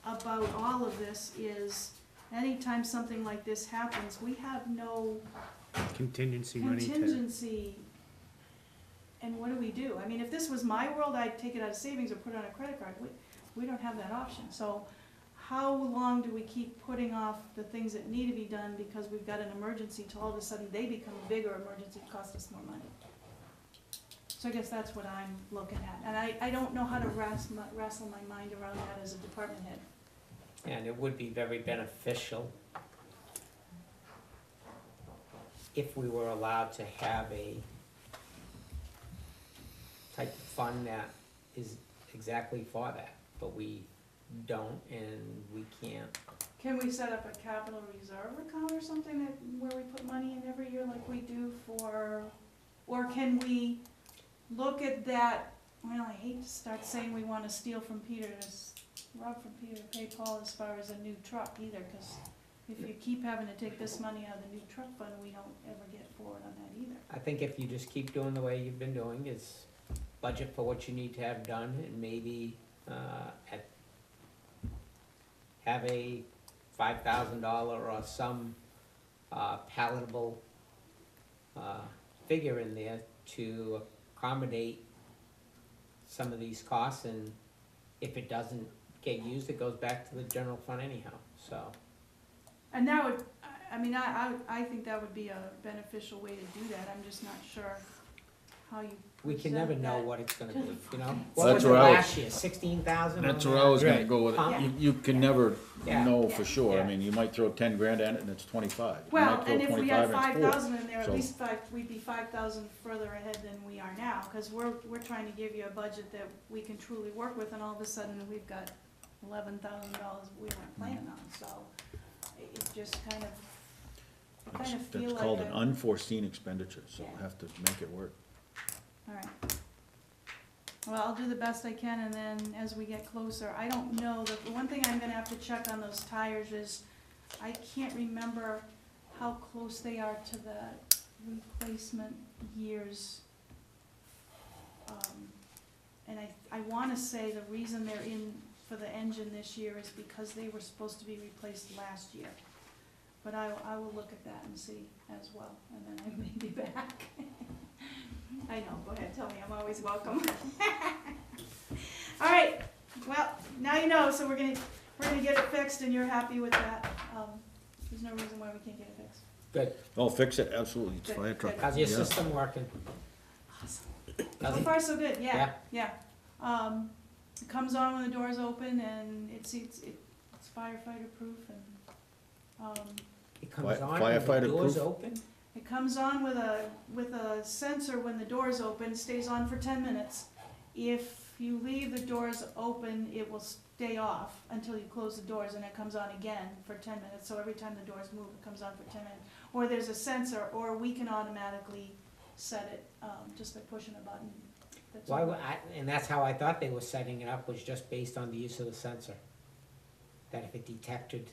about all of this is anytime something like this happens, we have no Contingency contingency. And what do? I mean, if this was my world, I'd take it out of savings or put it on a credit card. We don't have that option. So how long do we keep putting off the things that need to be done because we've got an emergency till all of a sudden they become a bigger emergency, cost us more money? So I guess that's what I'm looking at. And I don't know how to wrestle my mind around that as a department head. And it would be very beneficial if we were allowed to have a type of fund that is exactly for that, but we don't and we can't. Can we set up a capital reserve account or something where we put money in every year like we do or can we look at that, well, I hate to start saying we wanna steal from Peter, rob from Peter, pay Paul as far as a new truck either, cause if you keep having to take this money out of the new truck fund, we don't ever get forward on that either. I think if you just keep doing the way you've been doing, is budget for what you need to have done and maybe, have a $5,000 or some, palatable, figure in there to accommodate some of these costs, and if it doesn't get used, it goes back to the general fund anyhow, so. And that would, I think that would be a beneficial way to do that, I'm just not sure how you We can present never know that. what it's gonna be, you know? Well, What was that's it where I was- last year, 16,000? that's where I was gonna go with Huh? it. You can never Yeah. know for sure. I Yeah. mean, you might throw 10 grand at it and it's 25. You Well, might throw and if we 25 had and it's 4. 5,000 in there, at So- least we'd be 5,000 further ahead than we are now, cause we're trying to give you a budget that we can truly work with, and all of a sudden, we've got $11,000 we weren't planning on, so it just kind of That's feel like called an unforeseen expenditure, so Yeah. we'll have to make it work. alright. Well, I'll do the best I can, and then as we get closer, I don't know, the one thing I'm gonna have to check on those tires is, I can't remember how close they are to the replacement years. And I wanna say the reason they're in for the engine this year is because they were supposed to be replaced last year. But I will look at that and see as well, and then I may be back. I know, go ahead, tell me, I'm always welcome. All right, well, now you know, so we're gonna get it fixed, and you're happy with that. There's no reason why we can't get it fixed. Good. Oh, fix it, absolutely, it's Good, fire truck. good. How's your Yeah. system working? So far, so good, yeah. It comes on when the doors open, and it's firefighter proof, and, It comes on when Firefighter the doors proof? open? it comes on with a sensor when the doors open, stays on for 10 minutes. If you leave the doors open, it will stay off until you close the doors, and it comes on again for 10 minutes. So every time the doors move, it comes on for 10 minutes. Or there's a sensor, or we can automatically set it, just by pushing a button. That's Why, all. and that's how I thought they were setting it up, was just based on the use of the sensor. That if it detected,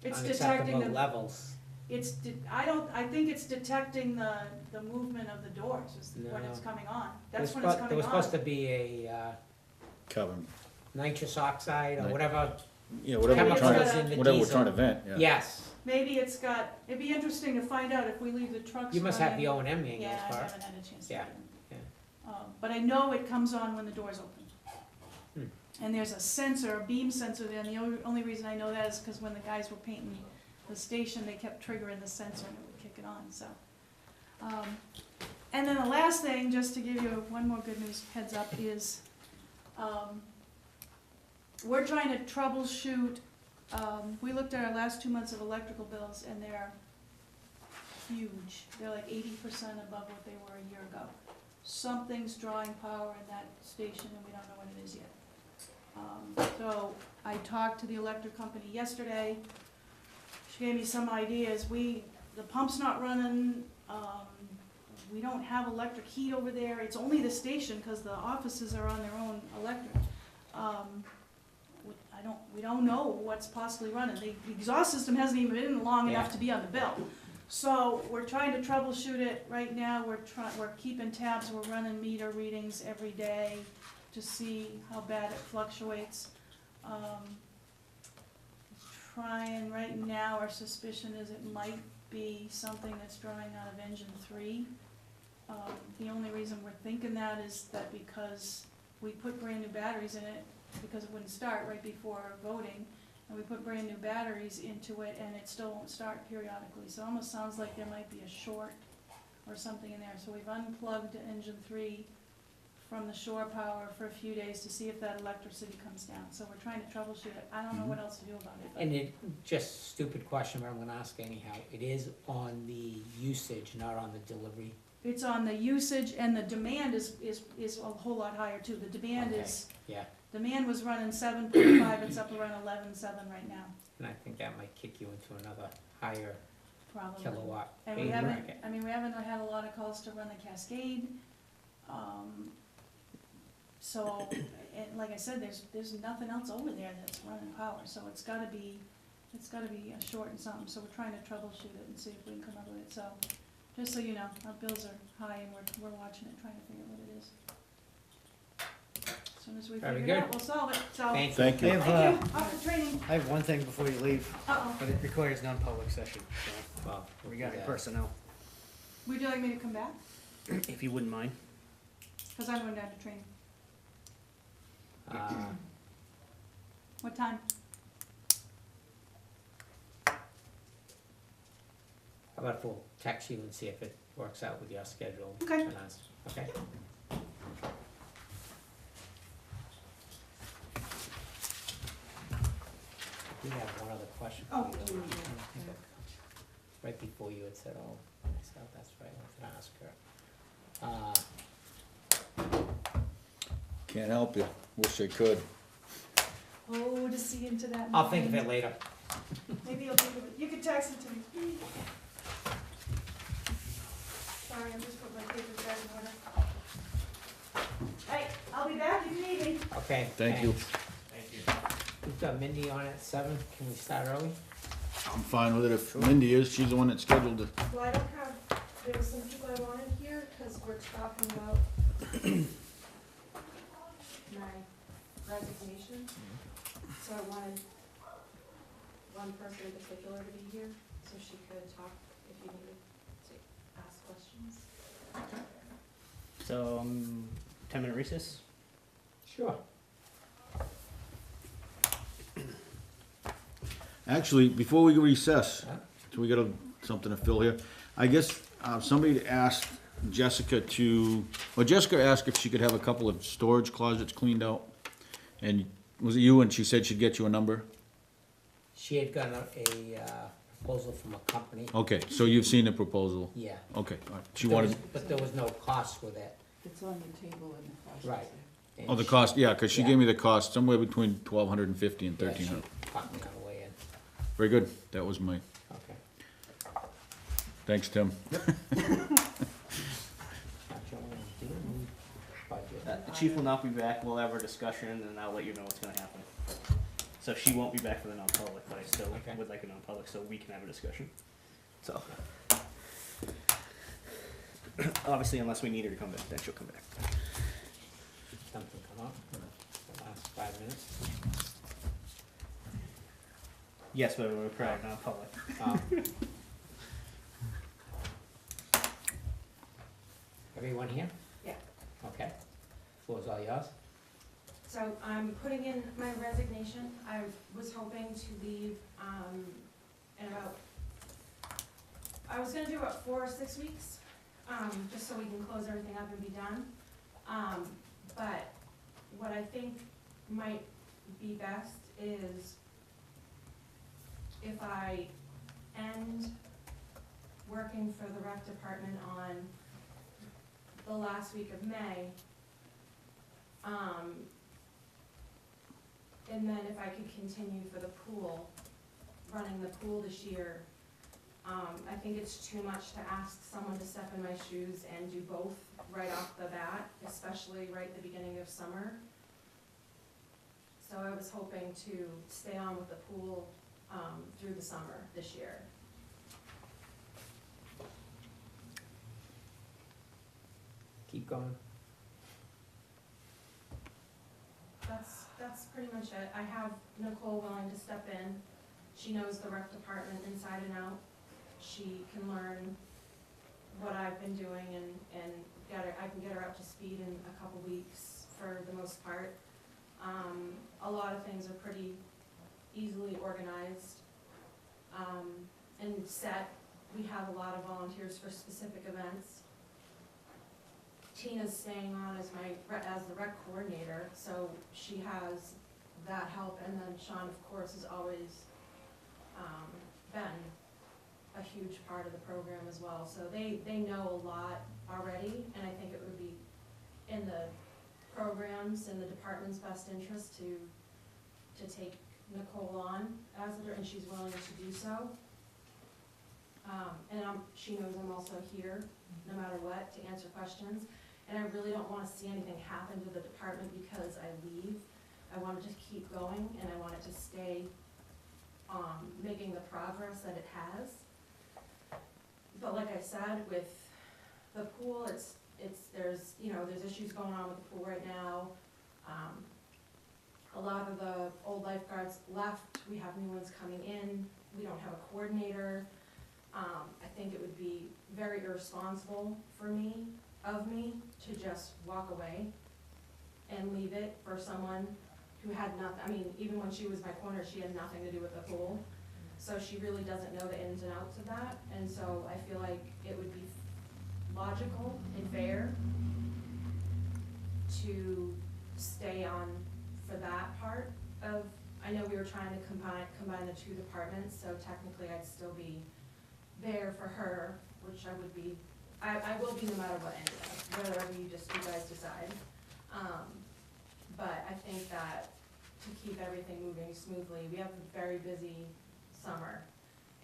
It's detecting unacceptable the, levels. I think it's detecting the movement of the doors is when it's No. coming on. There was That's when it's There coming was supposed on. to be a, Carbon, nitrous oxide or Right. whatever. yeah, whatever we're Chemicals trying in to, the whatever we're diesel. trying to vent, yeah. Yes, Maybe it's got, it'd be interesting to find out if we leave the trucks running. you must have the O and M manuals Yeah, I for it. haven't had a chance to Yeah, read them. But I know it comes on when the doors open. And there's a sensor, a beam sensor there, and the only reason I know that is because when the guys were painting the station, they kept triggering the sensor and it would kick it on, so. And then the last thing, just to give you one more good news heads up, is, we're trying to troubleshoot, we looked at our last 2 months of electrical bills, and they're huge. They're like 80% above what they were a year ago. Something's drawing power in that station, and we don't know what it is yet. So I talked to the electric company yesterday. She gave me some ideas. The pump's not running, we don't have electric heat over there. It's only the station, because the offices are on their own electric. We don't know what's possibly running. The exhaust system hasn't even been long enough to be on the bill. So we're trying to troubleshoot it right now. We're keeping tabs. We're running meter readings every day to see how bad it fluctuates. Trying right now, our suspicion is it might be something that's drawing out of engine 3. The only reason we're thinking that is that because we put brand new batteries in it, because it wouldn't start right before voting, and we put brand new batteries into it, and it still won't start periodically. So it almost sounds like there might be a short or something in there. So we've unplugged engine 3 from the shore power for a few days to see if that electricity comes down. So we're trying to troubleshoot it. I don't know what else to do about it. but- And it, just stupid question, but I'm gonna ask anyhow. It is on the usage, not on the delivery. It's on the usage, and the demand is a whole lot higher too. The demand Okay. is, Yeah, demand was running 7.5, it's up around 11.7 right now, and I think that might kick you into another higher probably. kilowatt. And we rating haven't, bracket. we haven't had a lot of calls to run the Cascade. So, and like I said, there's nothing else over there that's running power, so it's gotta be a short and something, so we're trying to troubleshoot it and see if we can come up with it, so, just so you know, our bills are high and we're watching it, trying to figure out what it is. As soon as we Very figure it good. out, we'll solve it, so, Thank you. Thank you. thank you, off the training, I have one thing before you leave, uh-oh, but it requires non-public session, so Well, regarding yeah. personnel, would you like me to come back? if you wouldn't mind. Cause I'm going down to training. Uh, What time? How about if we'll text you and see if it works out with your schedule? Okay. and us? Okay. I do have one other question. Oh, for you. yeah. Right before you had said, oh, I said, oh, that's right, I wanted to ask her. Can't help you, wish I could. Oh, to see into that. I'll think of mind. it later. Maybe you'll think of it. You can text it to me. Sorry, I'm just putting my papers back in order. Okay. Thank you. thanks. We've got Mindy on at 7, can we start early? I'm fine with it if Mindy is, she's the one that's scheduled to. Well, I don't have, there were some people I wanted here, because we're talking about my resignation. So I wanted one person in particular to be here, so she could talk if you needed to ask questions. So, 10-minute recess? Sure. Actually, before we recess, Yeah. so we got something to fill here. I guess somebody asked Jessica Jessica asked if she could have a couple of storage closets cleaned out. And was it you, and she said she'd get you a number? She had got a proposal from a company, Okay, so you've seen the proposal? yeah. Okay, all right. She There wanted, was- But there was no cost with it. It's on the table in the cost. Right. And oh, the she- cost, yeah, cause she Yeah. gave me the cost, somewhere between $1,250 and Yeah, she $1,300. talked me on the way in, Very good, that was my, okay. thanks, Tim. Not your own deal, budget. The chief will not be back, we'll have our discussion, and I'll let you know what's gonna happen. So she won't be back for the non-public, but I still Okay. would like a non-public, so we can have a discussion. So. Obviously, unless we need her to come back, then she'll come back. Something come up in the last 5 minutes. Yes, but we're prior non-public. Everyone here? Yeah. Okay. Floor's all yours. So I'm putting in my resignation. I was hoping to leave, in about, I was gonna do about 4 or 6 weeks, just so we can close everything up and be done. But what I think might be best is if I end working for the rec department on the last week of May, and then if I could continue for the pool, running the pool this year. I think it's too much to ask someone to step in my shoes and do both right off the bat, especially right at the beginning of summer. So I was hoping to stay on with the pool, through the summer this year. Keep going. That's pretty much it. I have Nicole willing to step in. She knows the rec department inside and out. She can learn what I've been doing and I can get her up to speed in a couple weeks for the most part. A lot of things are pretty easily organized, and set. We have a lot of volunteers for specific events. Tina's staying on as the rec coordinator, so she has that help, and then Sean, of course, has always, been a huge part of the program as well, so they know a lot already, and I think it would be in the programs and the department's best interest to take Nicole on as a, and she's willing to do so. And she knows I'm also here, no matter what, to answer questions. And I really don't wanna see anything happen to the department because I leave. I wanna just keep going and I want it to stay, making the progress that it has. But like I said, with the pool, there's issues going on with the pool right now. A lot of the old lifeguards left, we have new ones coming in, we don't have a coordinator. I think it would be very irresponsible of me to just walk away and leave it for someone who had nothing. I mean, even when she was my corner, she had nothing to do with the pool. So she really doesn't know the ins and outs of that, and so I feel like it would be logical and fair to stay on for that part of, I know we were trying to combine the two departments, so technically I'd still be there for her, which I would be, I will be no matter what anyway, whatever you guys decide. But I think that to keep everything moving smoothly, we have a very busy summer,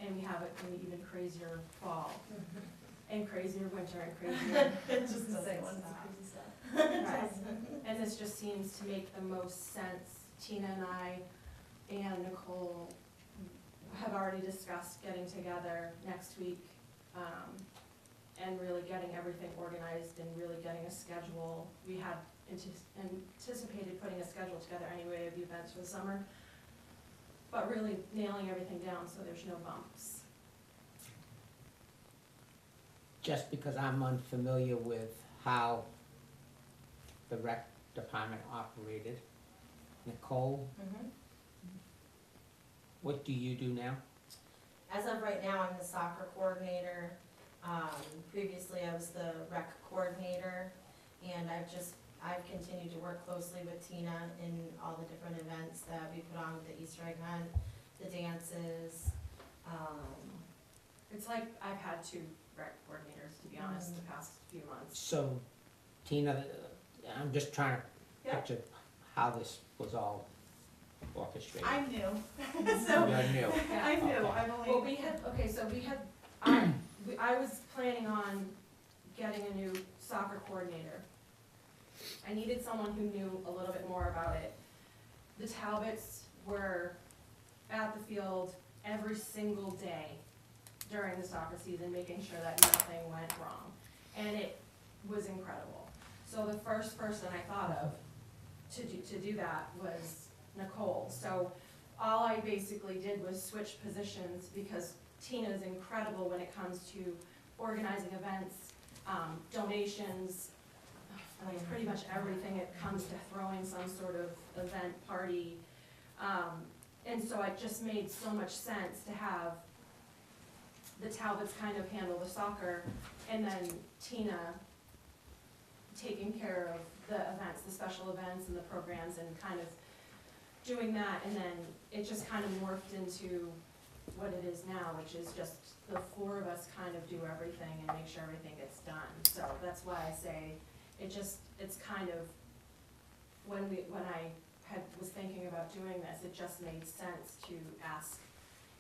and we have an even crazier fall, and crazier winter, and crazier. It's just the same one. Right. And this just seems to make the most sense. Tina and I and Nicole have already discussed getting together next week, and really getting everything organized and really getting a schedule. We had anticipated putting a schedule together anyway of the events for the summer, but really nailing everything down so there's no bumps. Just because I'm unfamiliar with how the rec department operated, Nicole, what do you do now? As of right now, I'm the soccer coordinator. Previously, I was the rec coordinator, and I've continued to work closely with Tina in all the different events that we put on with the Easter egg hunt, the dances. It's like I've had 2 rec coordinators, to be honest, the past few months. So, Tina, I'm just trying to Yeah. picture how this was all orchestrated. I'm new, so You're new. I'm new. Okay. I've only. Well, I was planning on getting a new soccer coordinator. I needed someone who knew a little bit more about it. The Talbots were at the field every single day during the soccer season, making sure that nothing went wrong. And it was incredible. So the first person I thought of to do that was Nicole. So all I basically did was switch positions because Tina's incredible when it comes to organizing events, donations, like pretty much everything. It comes to throwing some sort of event party. And so it just made so much sense to have the Talbots kind of handle the soccer and then Tina taking care of the events, the special events and the programs and kind of doing that. And then it just kind of morphed into what it is now, which is just the 4 of us kind of do everything and make sure everything gets done. So that's why I say it's kind of, when I was thinking about doing this, it just made sense to ask.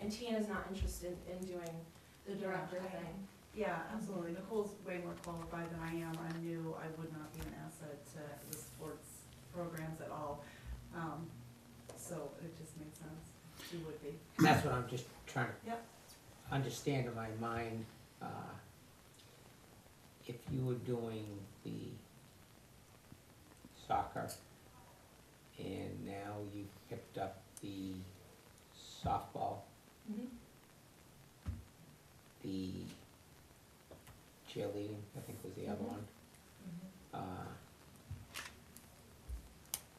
And Tina's not interested in doing the director thing. Yeah, absolutely. Nicole's way more qualified than I am. I'm new. I would not be an asset to the sports programs at all. So it just made sense. She would be. That's what I'm just trying to Yep. understand in my mind. If you were doing the soccer and now you picked up the softball, Mhm. the cheerleading, I think was the other Mhm. one,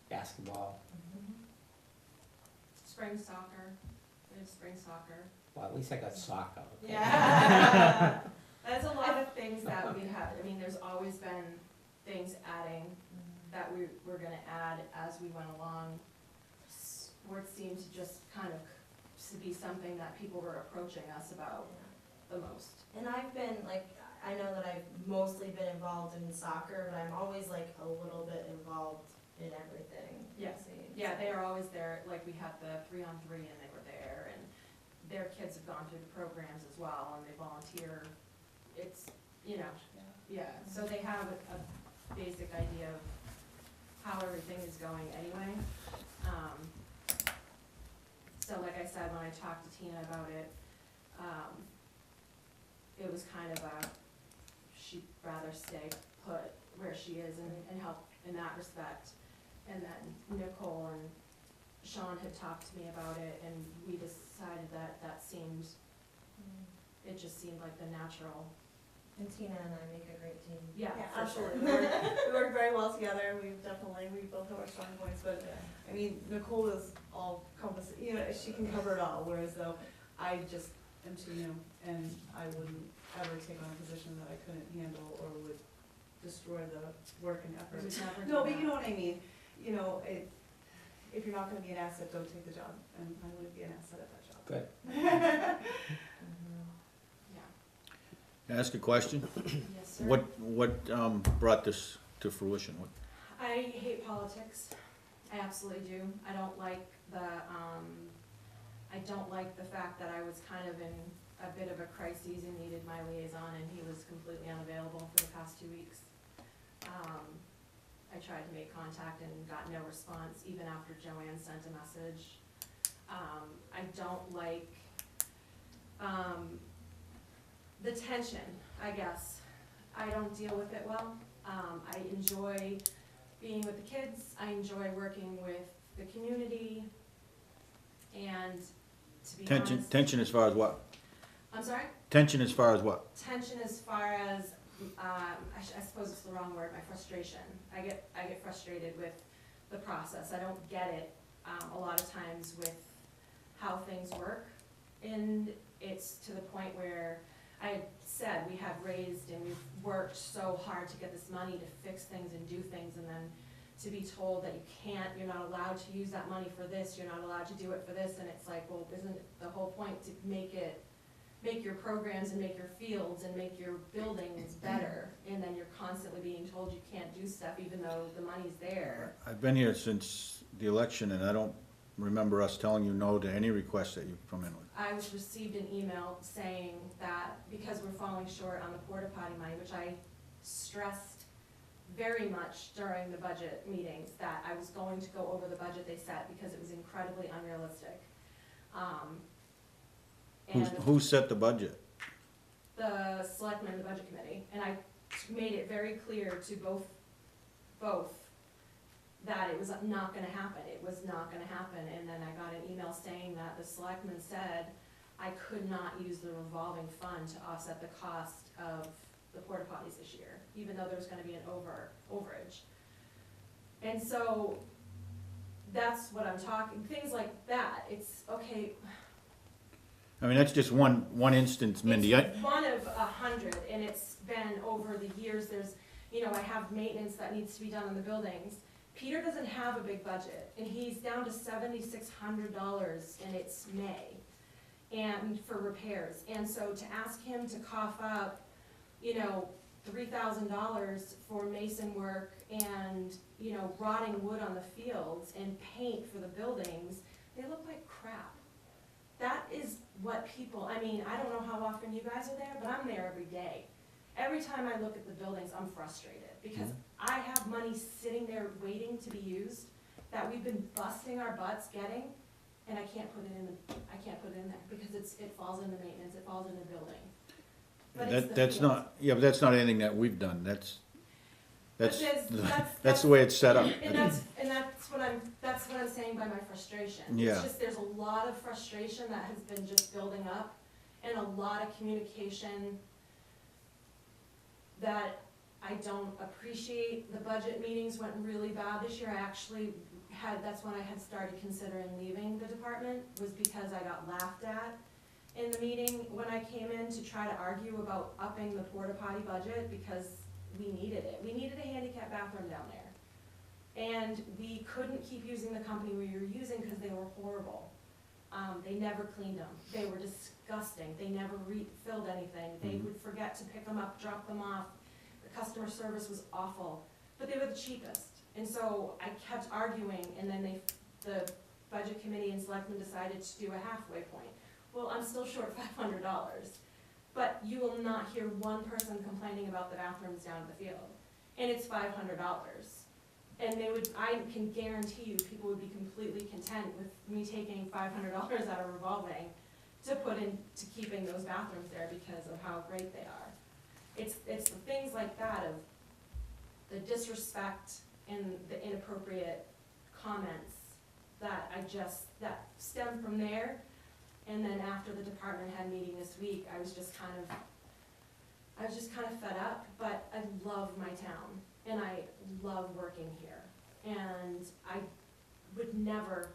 basketball, Spring soccer, we have spring soccer. well, at least I got soccer, okay? Yeah. There's a lot of things that we have, I mean, there's always been things adding that we're gonna add as we went along. Sports seemed to just kind of to be something that people were approaching us about the most. And I've been like, I know that I've mostly been involved in soccer, but I'm always like a little bit involved in everything. Yeah. it seems. Yeah, they are always there, like we had the 3-on-3 and they were there, and their kids have gone through the programs as well, and they volunteer. It's, you know, yeah, so they have a basic idea of how everything is going anyway. So like I said, when I talked to Tina about it, it was kind of she'd rather stay put where she is and help in that respect. And then Nicole and Sean had talked to me about it, and we decided that seemed, it just seemed like the natural. And Tina and I make a great team. Yeah, for sure. Absolutely. We work very well together. We both have our strong points, but I mean, Nicole is all compassing, you know, she can cover it all, whereas though I just am too new and I wouldn't ever take on a position that I couldn't handle or would destroy the work and effort. We would never do No, but that. you know what I mean, you know, if you're not gonna be an asset, don't take the job, and I wouldn't be an asset at that job. Good. Yeah. Can I ask a question? Yes, sir. What brought this to fruition? What? I hate politics. I absolutely do. I don't like the fact that I was kind of in a bit of a crisis and needed my liaison, and he was completely unavailable for the past 2 weeks. I tried to make contact and got no response, even after Joanne sent a message. I don't like, the tension, I guess. I don't deal with it well. I enjoy being with the kids, I enjoy working with the community, and to be honest. Tension as far as what? I'm sorry? Tension as far as what? Tension as far as, I suppose it's the wrong word, my frustration. I get frustrated with the process. I don't get it, a lot of times with how things work. And it's to the point where I had said we have raised and we've worked so hard to get this money to fix things and do things, and then to be told that you can't, you're not allowed to use that money for this, you're not allowed to do it for this, and it's like, well, isn't the whole point to make your programs and make your fields and make your buildings better, and then you're constantly being told you can't do stuff even though the money's there. I've been here since the election, and I don't remember us telling you no to any requests that you've come in with. I received an email saying that because we're falling short on the porta potty money, which I stressed very much during the budget meetings, that I was going to go over the budget they set because it was incredibly unrealistic. Who set the budget? The selectmen and the budget committee, and I made it very clear to both that it was not gonna happen, it was not gonna happen, and then I got an email saying that the selectmen said I could not use the revolving fund to offset the cost of the porta potties this year, even though there's gonna be an overage. And so, that's what I'm talking, things like that, it's, okay, I mean, that's just one instance, Mindy. it's one of 100, and it's been over the years. There's, I have maintenance that needs to be done on the buildings. Peter doesn't have a big budget, and he's down to $7,600, and it's May, and for repairs. And so to ask him to cough up, $3,000 for mason work and, rotting wood on the fields and paint for the buildings, they look like crap. That is what people, I don't know how often you guys are there, but I'm there every day. Every time I look at the buildings, I'm frustrated, because I have money sitting there waiting to be used that we've been busting our butts getting, and I can't put it in there, because it falls into maintenance, it falls into building. But it's the That's field. not, yeah, but that's not anything that we've done. That's That's the way it's set up. And that's what I'm saying by my frustration. Yeah. It's just, there's a lot of frustration that has been just building up, and a lot of communication that I don't appreciate. The budget meetings went really bad this year. I actually that's when I had started considering leaving the department, was because I got laughed at in the meeting when I came in to try to argue about upping the porta potty budget, because we needed it. We needed a handicap bathroom down there. And we couldn't keep using the company we were using because they were horrible. They never cleaned them. They were disgusting. They never refilled anything. They would forget to pick them up, drop them off. The customer service was awful, but they were the cheapest. And so I kept arguing, and then the budget committee and selectmen decided to do a halfway point. Well, I'm still short $500. But you will not hear one person complaining about the bathrooms down at the field. And it's $500. And I can guarantee you, people would be completely content with me taking $500 out of revolving to put into keeping those bathrooms there because of how great they are. It's the things like that, of the disrespect and the inappropriate comments that that stem from there. And then after the department head meeting this week, I was just kind of fed up, but I love my town, and I love working here. And I would never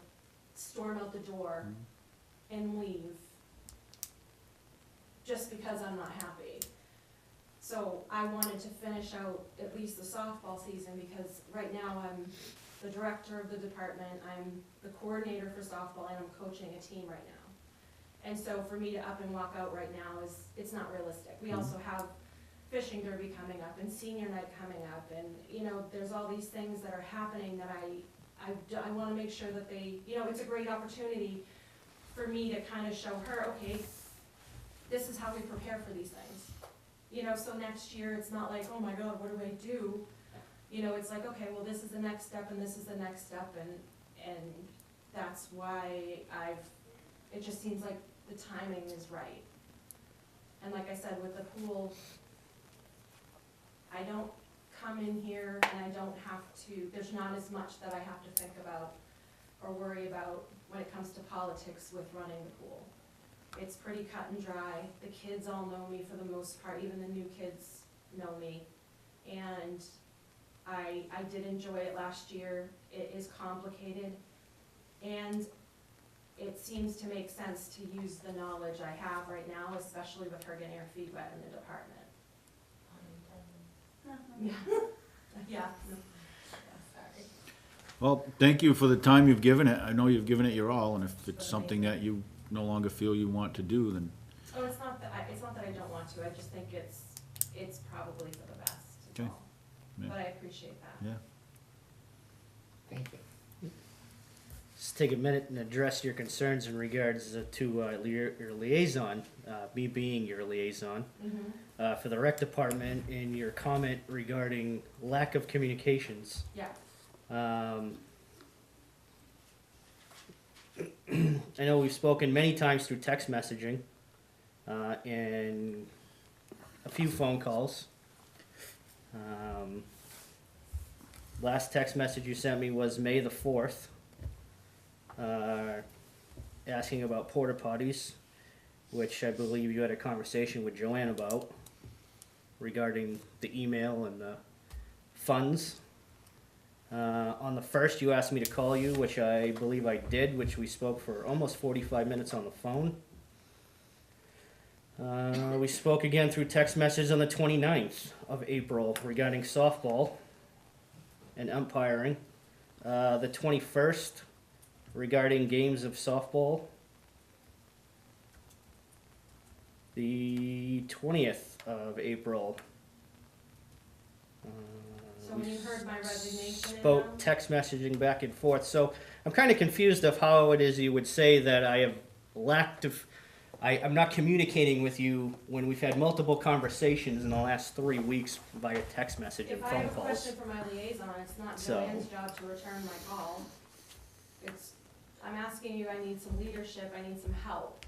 storm out the door and leave just because I'm not happy. So I wanted to finish out at least the softball season, because right now I'm the director of the department, I'm the coordinator for softball, and I'm coaching a team right now. And so for me to up and walk out right now it's not realistic. We also have fishing derby coming up and senior night coming up, and there's all these things that are happening that I want to make sure that they, it's a great opportunity for me to kind of show her, okay, this is how we prepare for these things. So next year it's not like, oh my God, what do I do? you know, it's like, okay, well, this is the next step and this is the next step, and that's why it just seems like the timing is right. And like I said, with the pool, I don't come in here and I don't have to, there's not as much that I have to think about or worry about when it comes to politics with running the pool. It's pretty cut and dry. The kids all know me for the most part, even the new kids know me. And I did enjoy it last year. It is complicated, and it seems to make sense to use the knowledge I have right now, especially with her getting her feet wet in the department. Yeah. Yeah. Sorry. Well, thank you for the time you've given it. I know you've given it your all, and if it's something that you no longer feel you want to do, then, Oh, it's not that I don't want to. I just think it's probably for the best. is Okay. all. Yeah. But I appreciate that. yeah. Thank you. Just take a minute and address your concerns in regards to your liaison, me being your liaison, Mm-hmm. for the rec department, and your comment regarding lack of communications. Yeah. I know we've spoken many times through text messaging, and a few phone calls. Last text message you sent me was May the 4th, asking about porta potties, which I believe you had a conversation with Joanne about regarding the email and the funds. On the 1st, you asked me to call you, which I believe I did, which we spoke for almost 45 minutes on the phone. We spoke again through text message on the 29th of April regarding softball and umpiring. The 21st regarding games of softball. The 20th of April. So when you heard my resignation. Spoke text messaging back and forth. So I'm kind of confused of how it is you would say that I have lacked of. I'm not communicating with you when we've had multiple conversations in the last 3 weeks via text message and If I phone have a calls. question for my liaison, it's not So- Joanne's job to return my call. I'm asking you, I need some leadership, I need some help.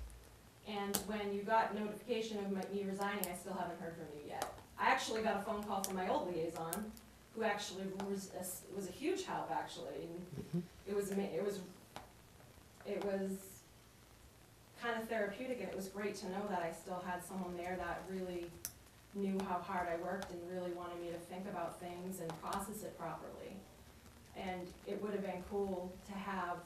And when you got notification of me resigning, I still haven't heard from you yet. I actually got a phone call from my old liaison, who actually was a huge help, actually. And it was kind of therapeutic, and it was great to know that I still had someone there that really knew how hard I worked and really wanted me to think about things and process it properly. And it would have been cool to have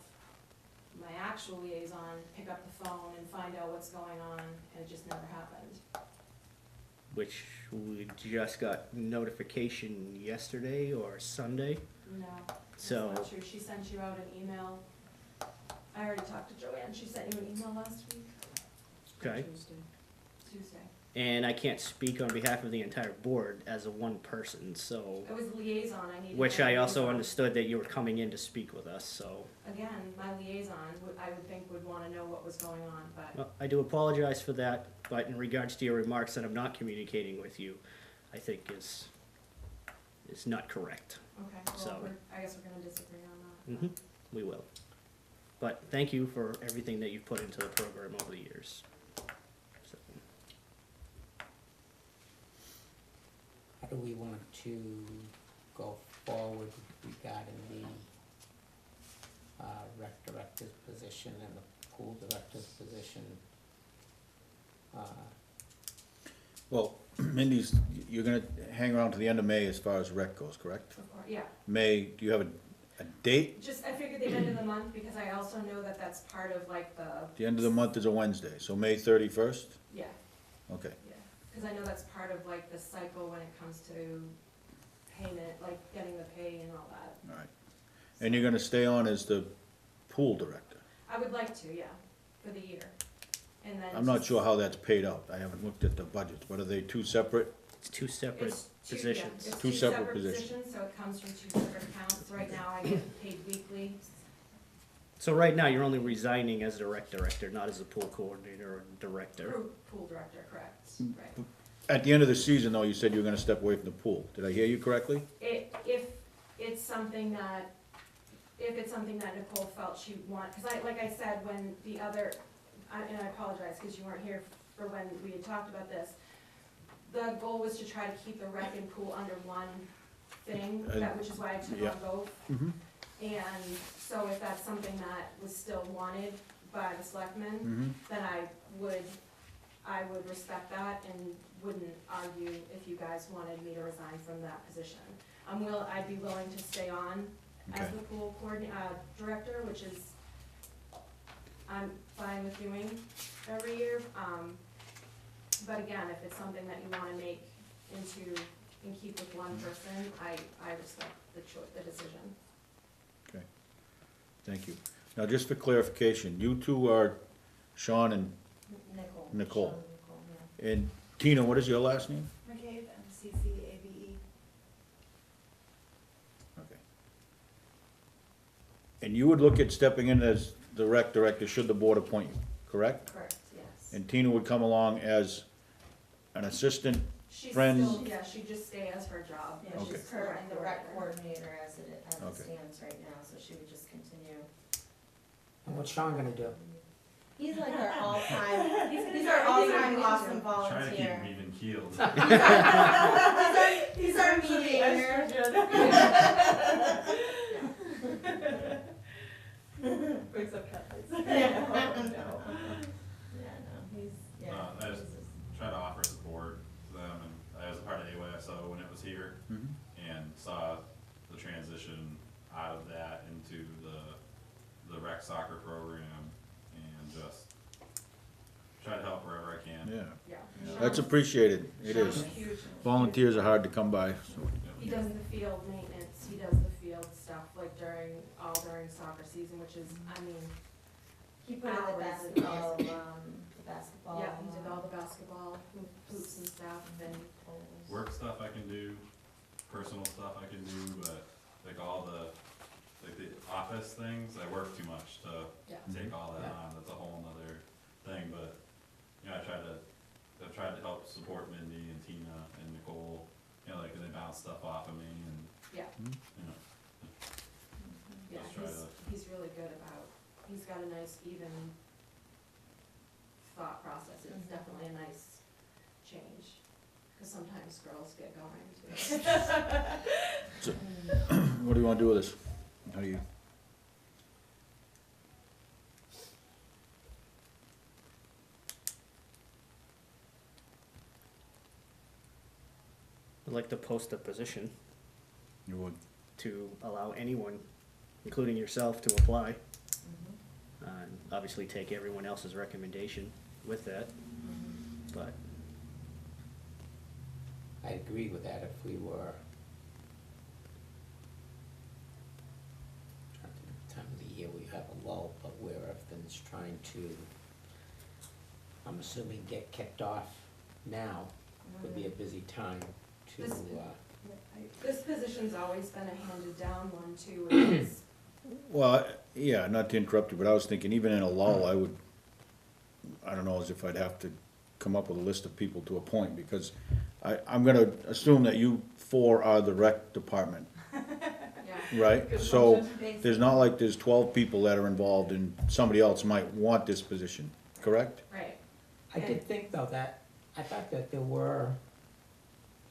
my actual liaison pick up the phone and find out what's going on, and it just never happened. Which we just got notification yesterday or Sunday. No, that's So- not true. She sent you out an email. I already talked to Joanne. She sent you an email last week, Okay. Tuesday. And I can't speak on behalf of the entire board as a one person, so. It was liaison. I needed. Which my I also liaison. understood that you were coming in to speak with us, so. Again, my liaison, I would think would wanna know what was going on, but Well, I do apologize for that, but in regards to your remarks that I'm not communicating with you, I think is not correct. okay, So- well, I guess we're gonna disagree on that. We will. But thank you for everything that you've put into the program over the years. So, How do we want to go forward regarding the rec director's position and the pool director's position? Well, Mindy's, you're gonna hang around to the end of May as far as rec goes, correct? Of course, yeah. May, do you have a date? Just, I figured the end of the month, because I also know that that's part of like The end of the month is a Wednesday, so May 31st? yeah, Okay. yeah. Cause I know that's part of like the cycle when it comes to payment, like getting the pay and all that. All right. And you're gonna stay on as the pool director? I would like to, yeah, for the year. And then. I'm not just- sure how that's paid out. I haven't looked at the budgets. But are they two separate? it's two separate It's two- yeah, positions. it's Two separate positions. So it comes from two separate accounts. Right now I get paid weekly. So right now, you're only resigning as the rec director, not as a pool coordinator or director. Pool director, correct, right. At the end of the season, though, you said you were gonna step away from the pool. Did I hear you correctly? If it's something that, Nicole felt she want, cause like I said, when the other, and I apologize, cause you weren't here for when we had talked about this. The goal was to try to keep the rec and pool under one thing, which is why I took Yeah. on both. Mm-hmm. And so if that's something that was still wanted by the selectmen, Mm-hmm. then I would respect that and wouldn't argue if you guys wanted me to resign from that position. I'd be willing to stay on as Okay. the pool director, which is, I'm fine with doing every year. But again, if it's something that you wanna make and keep with one person, I respect the decision. Okay. Thank you. Now, just for clarification, you two are Sean and Nicole. Sean, yeah. And Tina, what is your last name? McCabe, MCCABE. Okay. And you would look at stepping in as the rec director should the board appoint you, correct? Correct, yes. And Tina would come along as an assistant. She's friends- still, yeah, she just stay as her job. Yeah, Okay. she's currently the rec coordinator as it Okay. stands right now, so she would just continue. And what's Sean gonna do? He's like our all-time, He's gonna he's do our everything all-time we awesome do. Trying to keep volunteer. him even keeled. He's our mediator. Brings up cat fights. Yeah, no, he's, yeah. I just try to offer support to them, and I was a part of AYSO when it was here, Mhm. and saw the transition out of that into the rec soccer program, and just try to help wherever I can. Yeah, Yeah. that's appreciated. It Sean's is. huge. Volunteers are hard to come by, so. He does the field maintenance, he does the field stuff, like during soccer season, which is, I mean, He put in the hours basketball, and- basketball. yeah, he did all the basketball hoops and stuff, and Work stuff I can do, personal stuff I can do, but like all the office things, I work too much to yeah. take all that Yeah. on, that's a whole nother thing, but, you know, I've tried to help support Mindy and Tina and Nicole, you know, like, they bounce stuff off of me and, Yeah, you know, yeah, Just try he's really good about, he's got a nice even thought process, it's Mhm. definitely a nice change, cause sometimes girls get going too. What do you wanna do with this? How do you? I'd like to post a position You would. to allow anyone, including yourself, to apply. And obviously take everyone else's recommendation with that, but I agree with that if we were. Trying to think of the time of the year we have a lull, but where everything's trying to, I'm assuming get kicked off now, would be a busy time to, This- This position's always been a handed down one too, which is, Well, yeah, not to interrupt you, but I was thinking even in a lull, I don't know as if I'd have to come up with a list of people to appoint, because I'm gonna assume that you four are the rec department, yeah. right? Good So, function. there's not like there's 12 people that are involved and somebody else might want this position, correct? Right, I did think though that, I thought that there were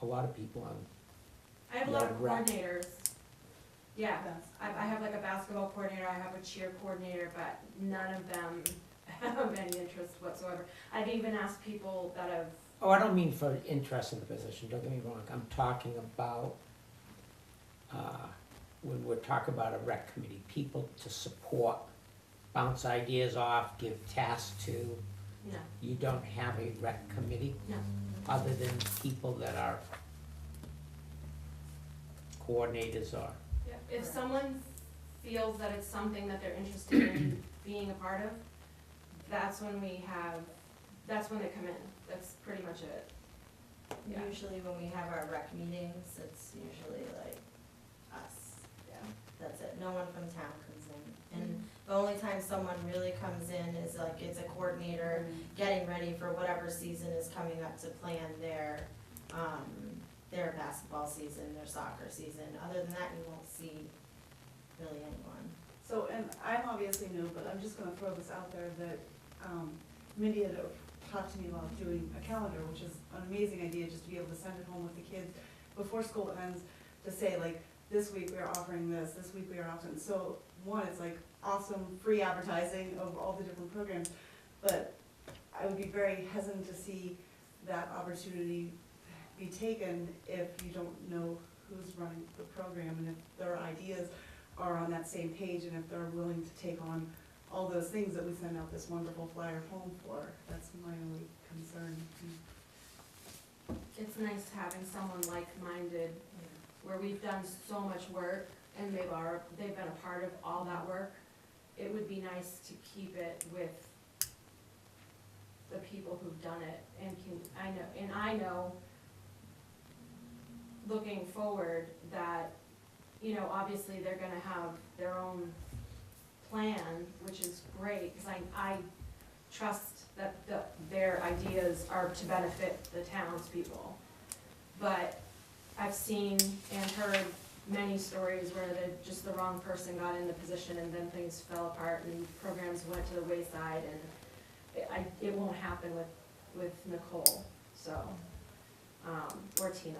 a lot of people on, I have a lot of Yeah, rec. coordinators, yeah, That's- I have like a basketball coordinator, I have a cheer coordinator, but none of them have any interest whatsoever. I've even asked people that have, oh, I don't mean for interest in the position, don't get me wrong, I'm talking about, when we're talking about a rec committee, people to support, bounce ideas off, give tasks to, no, you don't have a rec committee, no, other than people that are coordinators or, yeah. If someone feels that it's something that they're interested in being a part of, that's when they come in, that's pretty much it. Yeah. Usually when we have our rec meetings, it's usually like us, Yeah. that's it, no one from town comes in. And The only time someone really comes in is like it's a coordinator getting ready for whatever season is coming up to plan their basketball season, their soccer season. Other than that, you won't see really anyone. So, and I'm obviously new, but I'm just gonna throw this out there that, Mindy had talked to me about doing a calendar, which is an amazing idea, just to be able to send it home with the kids before school ends, to say like, this week we are offering this week we are offering, so one, it's like awesome free advertising of all the different programs, but I would be very hesitant to see that opportunity be taken if you don't know who's running the program, and if their ideas are on that same page, and if they're willing to take on all those things that we send out this wonderful flyer home for. That's my only concern. It's nice having someone like-minded, where we've done so much work, and they've been a part of all that work. It would be nice to keep it with the people who've done it, and I know, looking forward, that, obviously they're gonna have their own plan, which is great, because I trust that their ideas are to benefit the townspeople. But I've seen and heard many stories where the wrong person got in the position, and then things fell apart and programs went to the wayside, and it won't happen with Nicole, so, or Tina,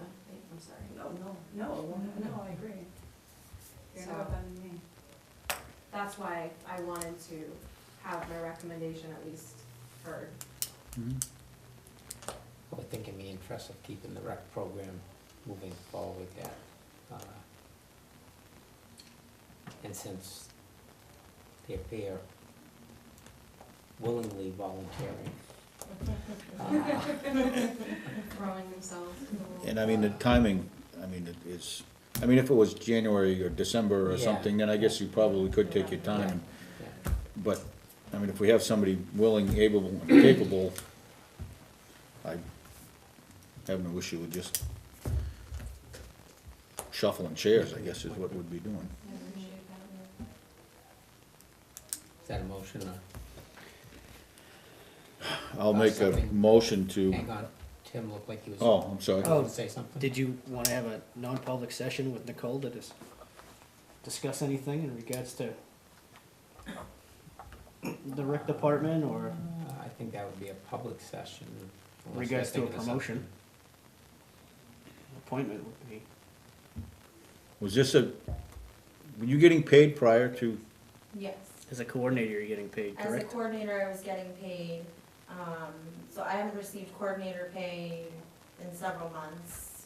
I'm sorry. No, I agree. You're So- no better than me. That's why I wanted to have my recommendation at least heard. I think in the interest of keeping the rec program moving forward, that, and since they're willingly volunteering, Throwing themselves to the wolves. And I mean, the timing, if it was January or December or Yeah. something, then I guess you probably could take your time. yeah. But, if we have somebody willing, able, and capable, I have no issue with just shuffling chairs, I guess is what we'd be doing. I appreciate that. Is that a motion, or, I'll make a Something. motion to, hang on, Tim looked like he was. oh, I'm sorry. To say something? Did you wanna have a non-public session with Nicole to discuss anything in regards to the rec department, or I think that would be a public session. in unless regards to they're a thinking of promotion? Appointment would be, Was this were you getting paid prior to, Yes. as a coordinator, you're getting paid, As a correct? coordinator, I was getting paid, so I haven't received coordinator pay in several months,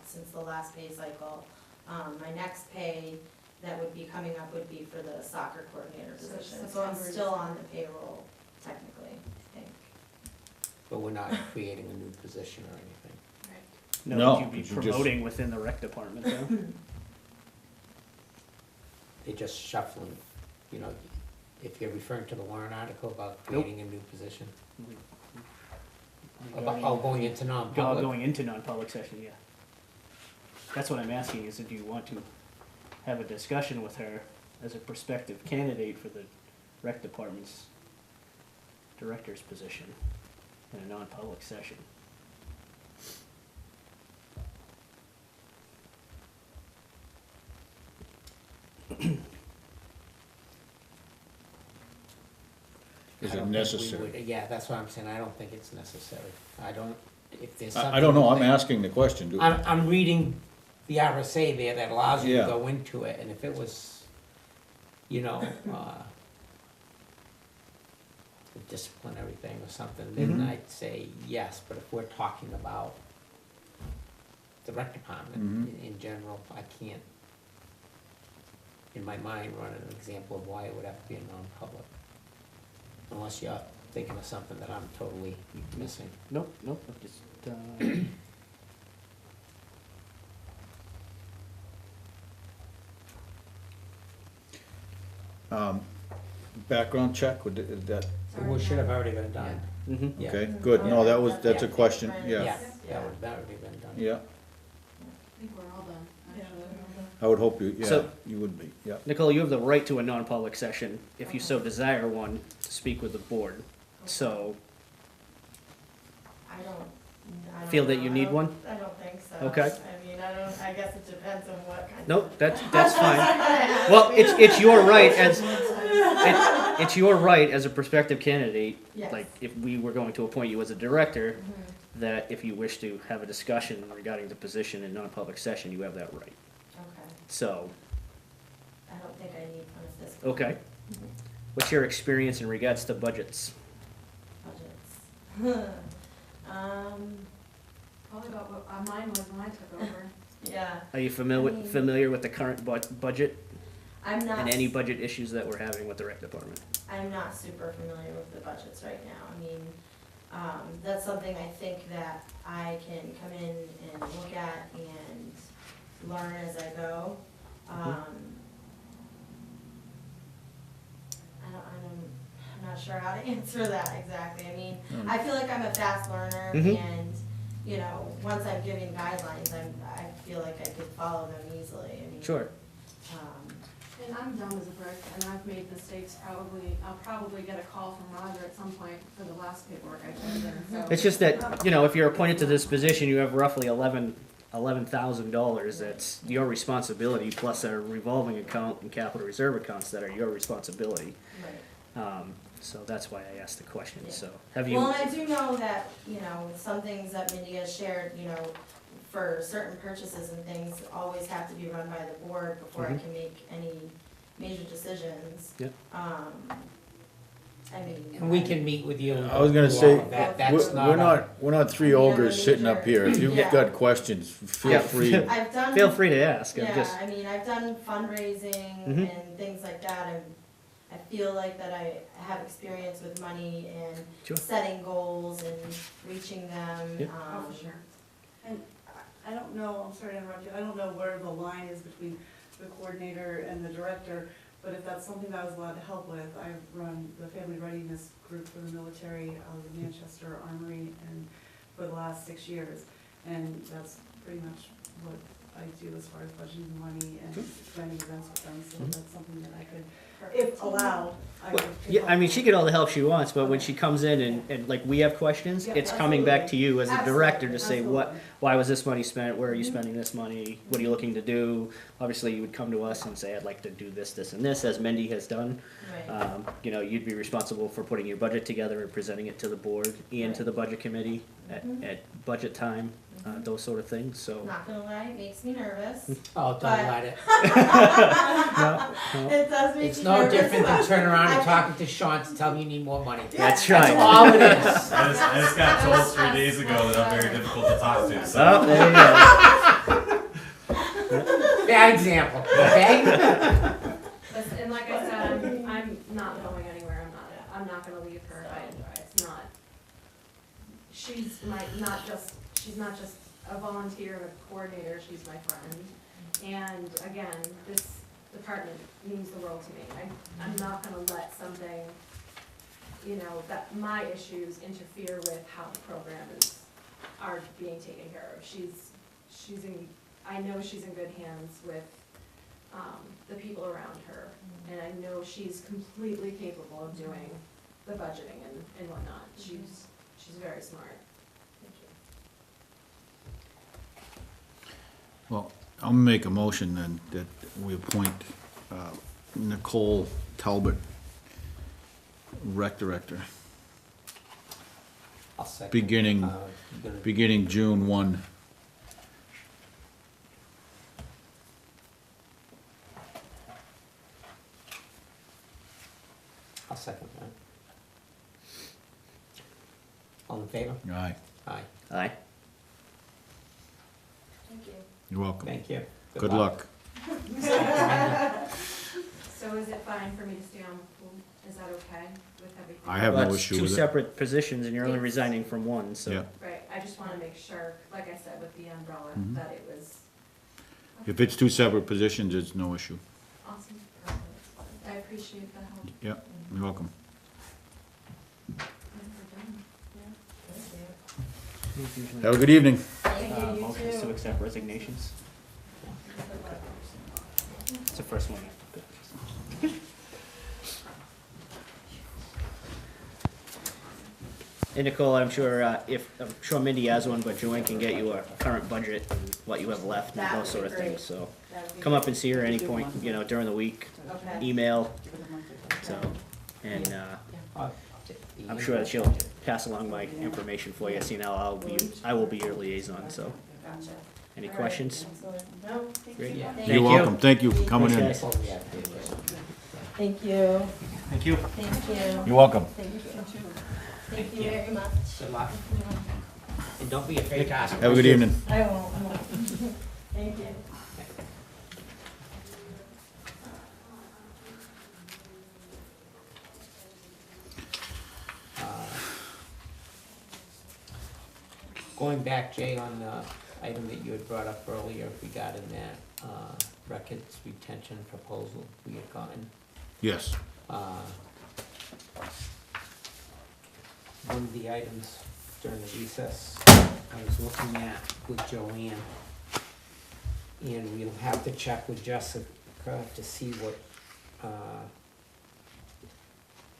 since the last pay cycle. My next pay that would be coming up would be for the soccer coordinator So position, so I'm September, still on the payroll technically, I think. But we're not creating a new position or anything. Right. No, No, would you be you just- promoting within the rec department, though? They're just shuffling, if you're referring to the warrant article about creating a new position. Going into non-public. Going into non-public session, yeah. That's what I'm asking, is do you want to have a discussion with her as a prospective candidate for the rec department's director's position in a non-public session? I is don't it think we necessary? would- Yeah, that's what I'm saying, I don't think it's necessary. If there's I something. don't know, I'm that- asking the question. I'm reading the RSA there that allows you to Yeah. go into it, and if it was, a disciplinary thing or something, then Mhm. I'd say yes, but if we're talking about the rec department Mhm. in general, I can't, in my mind, run an example of why it would have to be a non-public. Unless you're thinking of something that I'm totally missing. Nope, I'm just, Background check, would that, It should have already been done. mhm. Yeah. okay, good, no, that's a question, yeah, Yeah, that would have been done. yeah. I think we're all done, Yeah. actually. I would hope you, yeah, So- you would be, yeah. Nicole, you have the right to a non-public session if you so desire one to speak with the board. So, I don't Feel that know. you need one? I don't think so. Okay. I mean, I guess it depends on what kind of. nope, that's fine. Well, it's your right as, it's your right as a prospective candidate, Yes. like, if we were going to appoint you as a director, Mhm. that if you wish to have a discussion regarding the position in non-public session, you have that right. Okay, So, I don't think I need one of this. okay. Mhm. What's your experience in regards to budgets? Budgets. Probably about what mine was when I took over. Yeah, Are you I mean- familiar with the current budget I'm not. and any budget issues that we're having with the rec department? I'm not super familiar with the budgets right now. I mean, that's something I think that I can come in and look at and learn as I go. I'm not sure how to answer that exactly. I mean, I feel like I'm a fast learner Mhm. and, you know, once I'm given guidelines, I feel like I could follow them easily. I mean, Sure. And I'm dumb as a brick, and I've made mistakes probably, I'll probably get a call from Roger at some point for the last paperwork I turned in, so. It's just that, you know, if you're appointed to this position, you have roughly $11,000 that's your responsibility, plus a revolving account and capital reserve accounts that are your responsibility. Right. So that's why I asked the question, Yeah. so, have you? Well, and I do know that, you know, some things that Mindy has shared, you know, for certain purchases and things, always have to be run by the board before I Mhm. can make any major decisions. Yep. I mean. And we can meet with you. and I was gonna do all say, of that. That's we're not three ogres sitting up here. If you've Yeah. got questions, feel Yeah. free. I've done. Feel free to ask, I'm Yeah, just, I mean, I've done fundraising Mhm. and things like that, and I feel like that I have experience with money and Sure. setting goals and reaching them. Yep. Oh, for sure. And I don't know, I'm sorry to interrupt you, I don't know where the line is between the coordinator and the director, but if that's something that I was allowed to help with, I run the family readiness group for the military out of the Manchester Armory and for the last 6 years. And that's pretty much what I do as far as budgeting money and planning events with them, so that's something that I could, if allowed, I would. yeah, I mean, she get all the help she wants, but when she comes in and like we have questions, Yeah, it's coming back to you as a director to say, Absolutely, what, why was this money spent, where are you spending this money, what are you looking to do? Obviously, you would come to us and say, I'd like to do this, this, and this, as Mindy has done. Right. You know, you'd be responsible for putting your budget together and presenting it to the board and to the budget committee Mhm. at budget time, those sort of things, so. Not gonna lie, it makes me nervous. Oh, don't But- let it. No, It does make It's me no nervous. different than but turning around and I- talking to Sean to tell him you need more money. That's That's right. all it is. I just got told 3 days ago that I'm very difficult to talk to, so. Oh, there you go. Bad example, okay? Listen, and like I said, I'm not going anywhere, I'm not gonna leave her, it's not. She's she's not just a volunteer and a coordinator, she's my friend. And again, this department means the world to me. I'm not gonna let something, you know, that my issues interfere with how the program are being taken care of. I know she's in good hands with, the people around her. And I know she's completely capable of doing the budgeting and whatnot. She's very smart. Thank you. Well, I'll make a motion then that we appoint Nicole Talbot, rec director, I'll second. beginning you're gonna- beginning June 1. I'll second that. All in favor? Aye, Aye. Aye. Thank you. you're welcome. Thank you. Good luck. So is it fine for me to stay on the pool? Is that okay with everything? I have Well, no that's issue two with it. separate positions and you're only resigning from one, so. Yeah. Right, I just wanna make sure, like I said with the umbrella, Mhm. that it was If it's two separate positions, it's no issue. awesome. I appreciate the help. Yeah, you're welcome. We're done. Yeah. Thank you. Have a good evening. Thank you, you Motions to too. accept resignations. It's the first one. Good. And Nicole, I'm sure Mindy has one, but Joanne can get you a current budget and what you have left and That those would sort be of great. things, so. That would be Come up great. and see her at any point, during the week, Okay. email, so, and, I'm sure that she'll pass along my information for you, seeing how I will be your liaison, so. Gotcha. Any All right. questions? Excellent. No, thank Great. you. Yeah. Thank You're you. welcome, thank you for coming in. Thanks, Thank you. Thank you. Thank you. You're welcome. Thank you. Thank you very much. Good luck. And don't be afraid to ask. Have a good evening. I won't. Thank you. Going back, Jay, on the item that you had brought up earlier regarding that records retention proposal we had gotten. Yes. One of the items during the recess, I was looking at with Joanne, and we'll have to check with Jessica to see what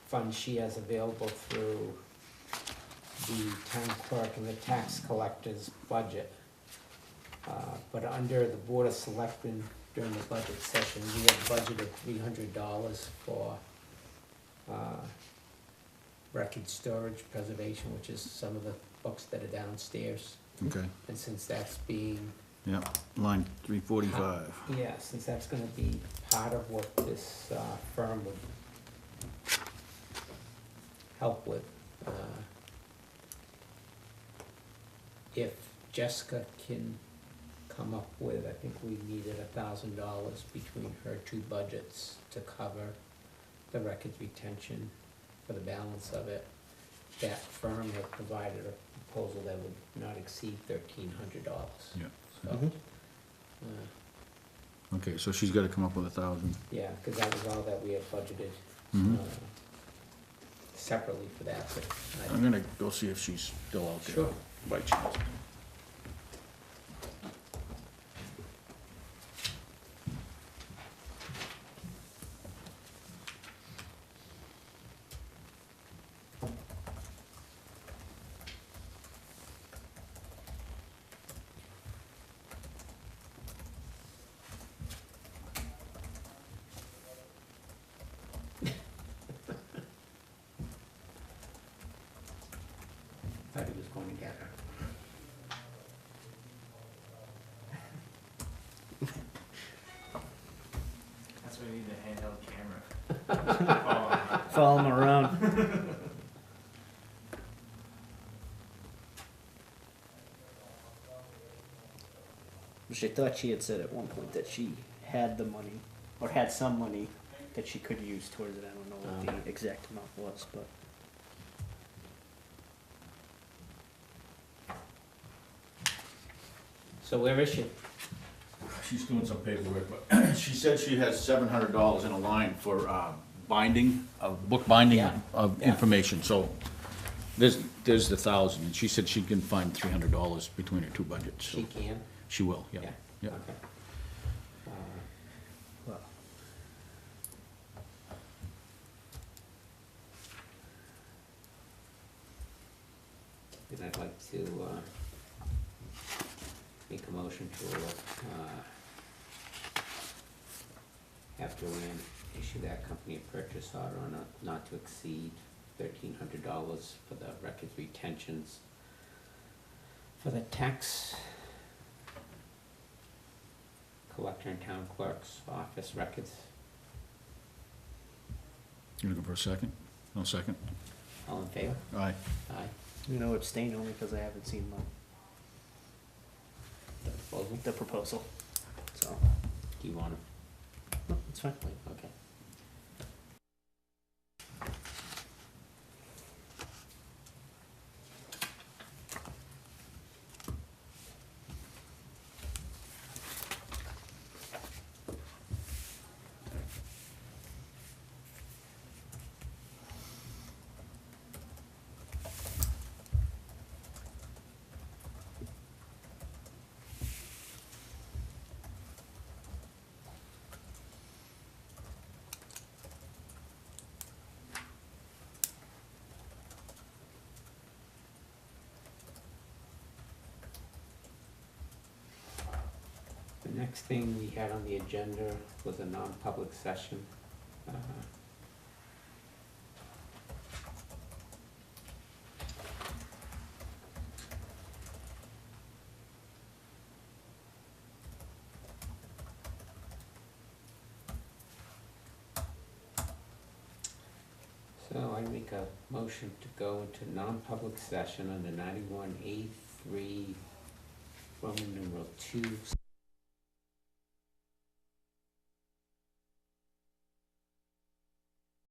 funds she has available through the town clerk and the tax collector's budget. But under the Board of Selectmen during the budget session, we had budgeted $300 for record storage preservation, which is some of the books that are downstairs. Okay, And since that's being, yeah, line 345. yeah, since that's gonna be part of what this firm would help with, if Jessica can come up with, I think we needed $1,000 between her two budgets to cover the records retention for the balance of it. That firm had provided a proposal that would not exceed $1,300. Yeah. So, Mhm. Okay, so she's gotta come up with 1,000. yeah, cause that was all that we had budgeted, Mhm. separately for that, but I. I'm gonna go see if she's still out there. Sure. By chance. Thought he was going to get her. That's why we need a handheld camera. Follow them around. Which I thought she had said at one point that she had the money, or had some money that she could use towards it. I don't know what the exact amount was, but. So where is she? She's doing some paperwork, but she said she has $700 in a line for binding, book binding Yeah. of Yeah. information, so there's the 1,000, and she said she can find $300 between her two budgets. So She can? she will, yeah. Yeah. Okay. Well, And I'd like to, make a motion to, have Joanne issue that company a purchase order on a not to exceed $1,300 for the records retentions for the tax collector and town clerk's office records. You looking for a second? No second? All in favor? Aye. Aye. no, abstain only because I haven't seen The proposal? the proposal, so. Do you want No, it's fine. to? Okay. next thing we had on the agenda was a non-public session. So I make a motion to go into non-public session under 91A3, Roman numeral 2,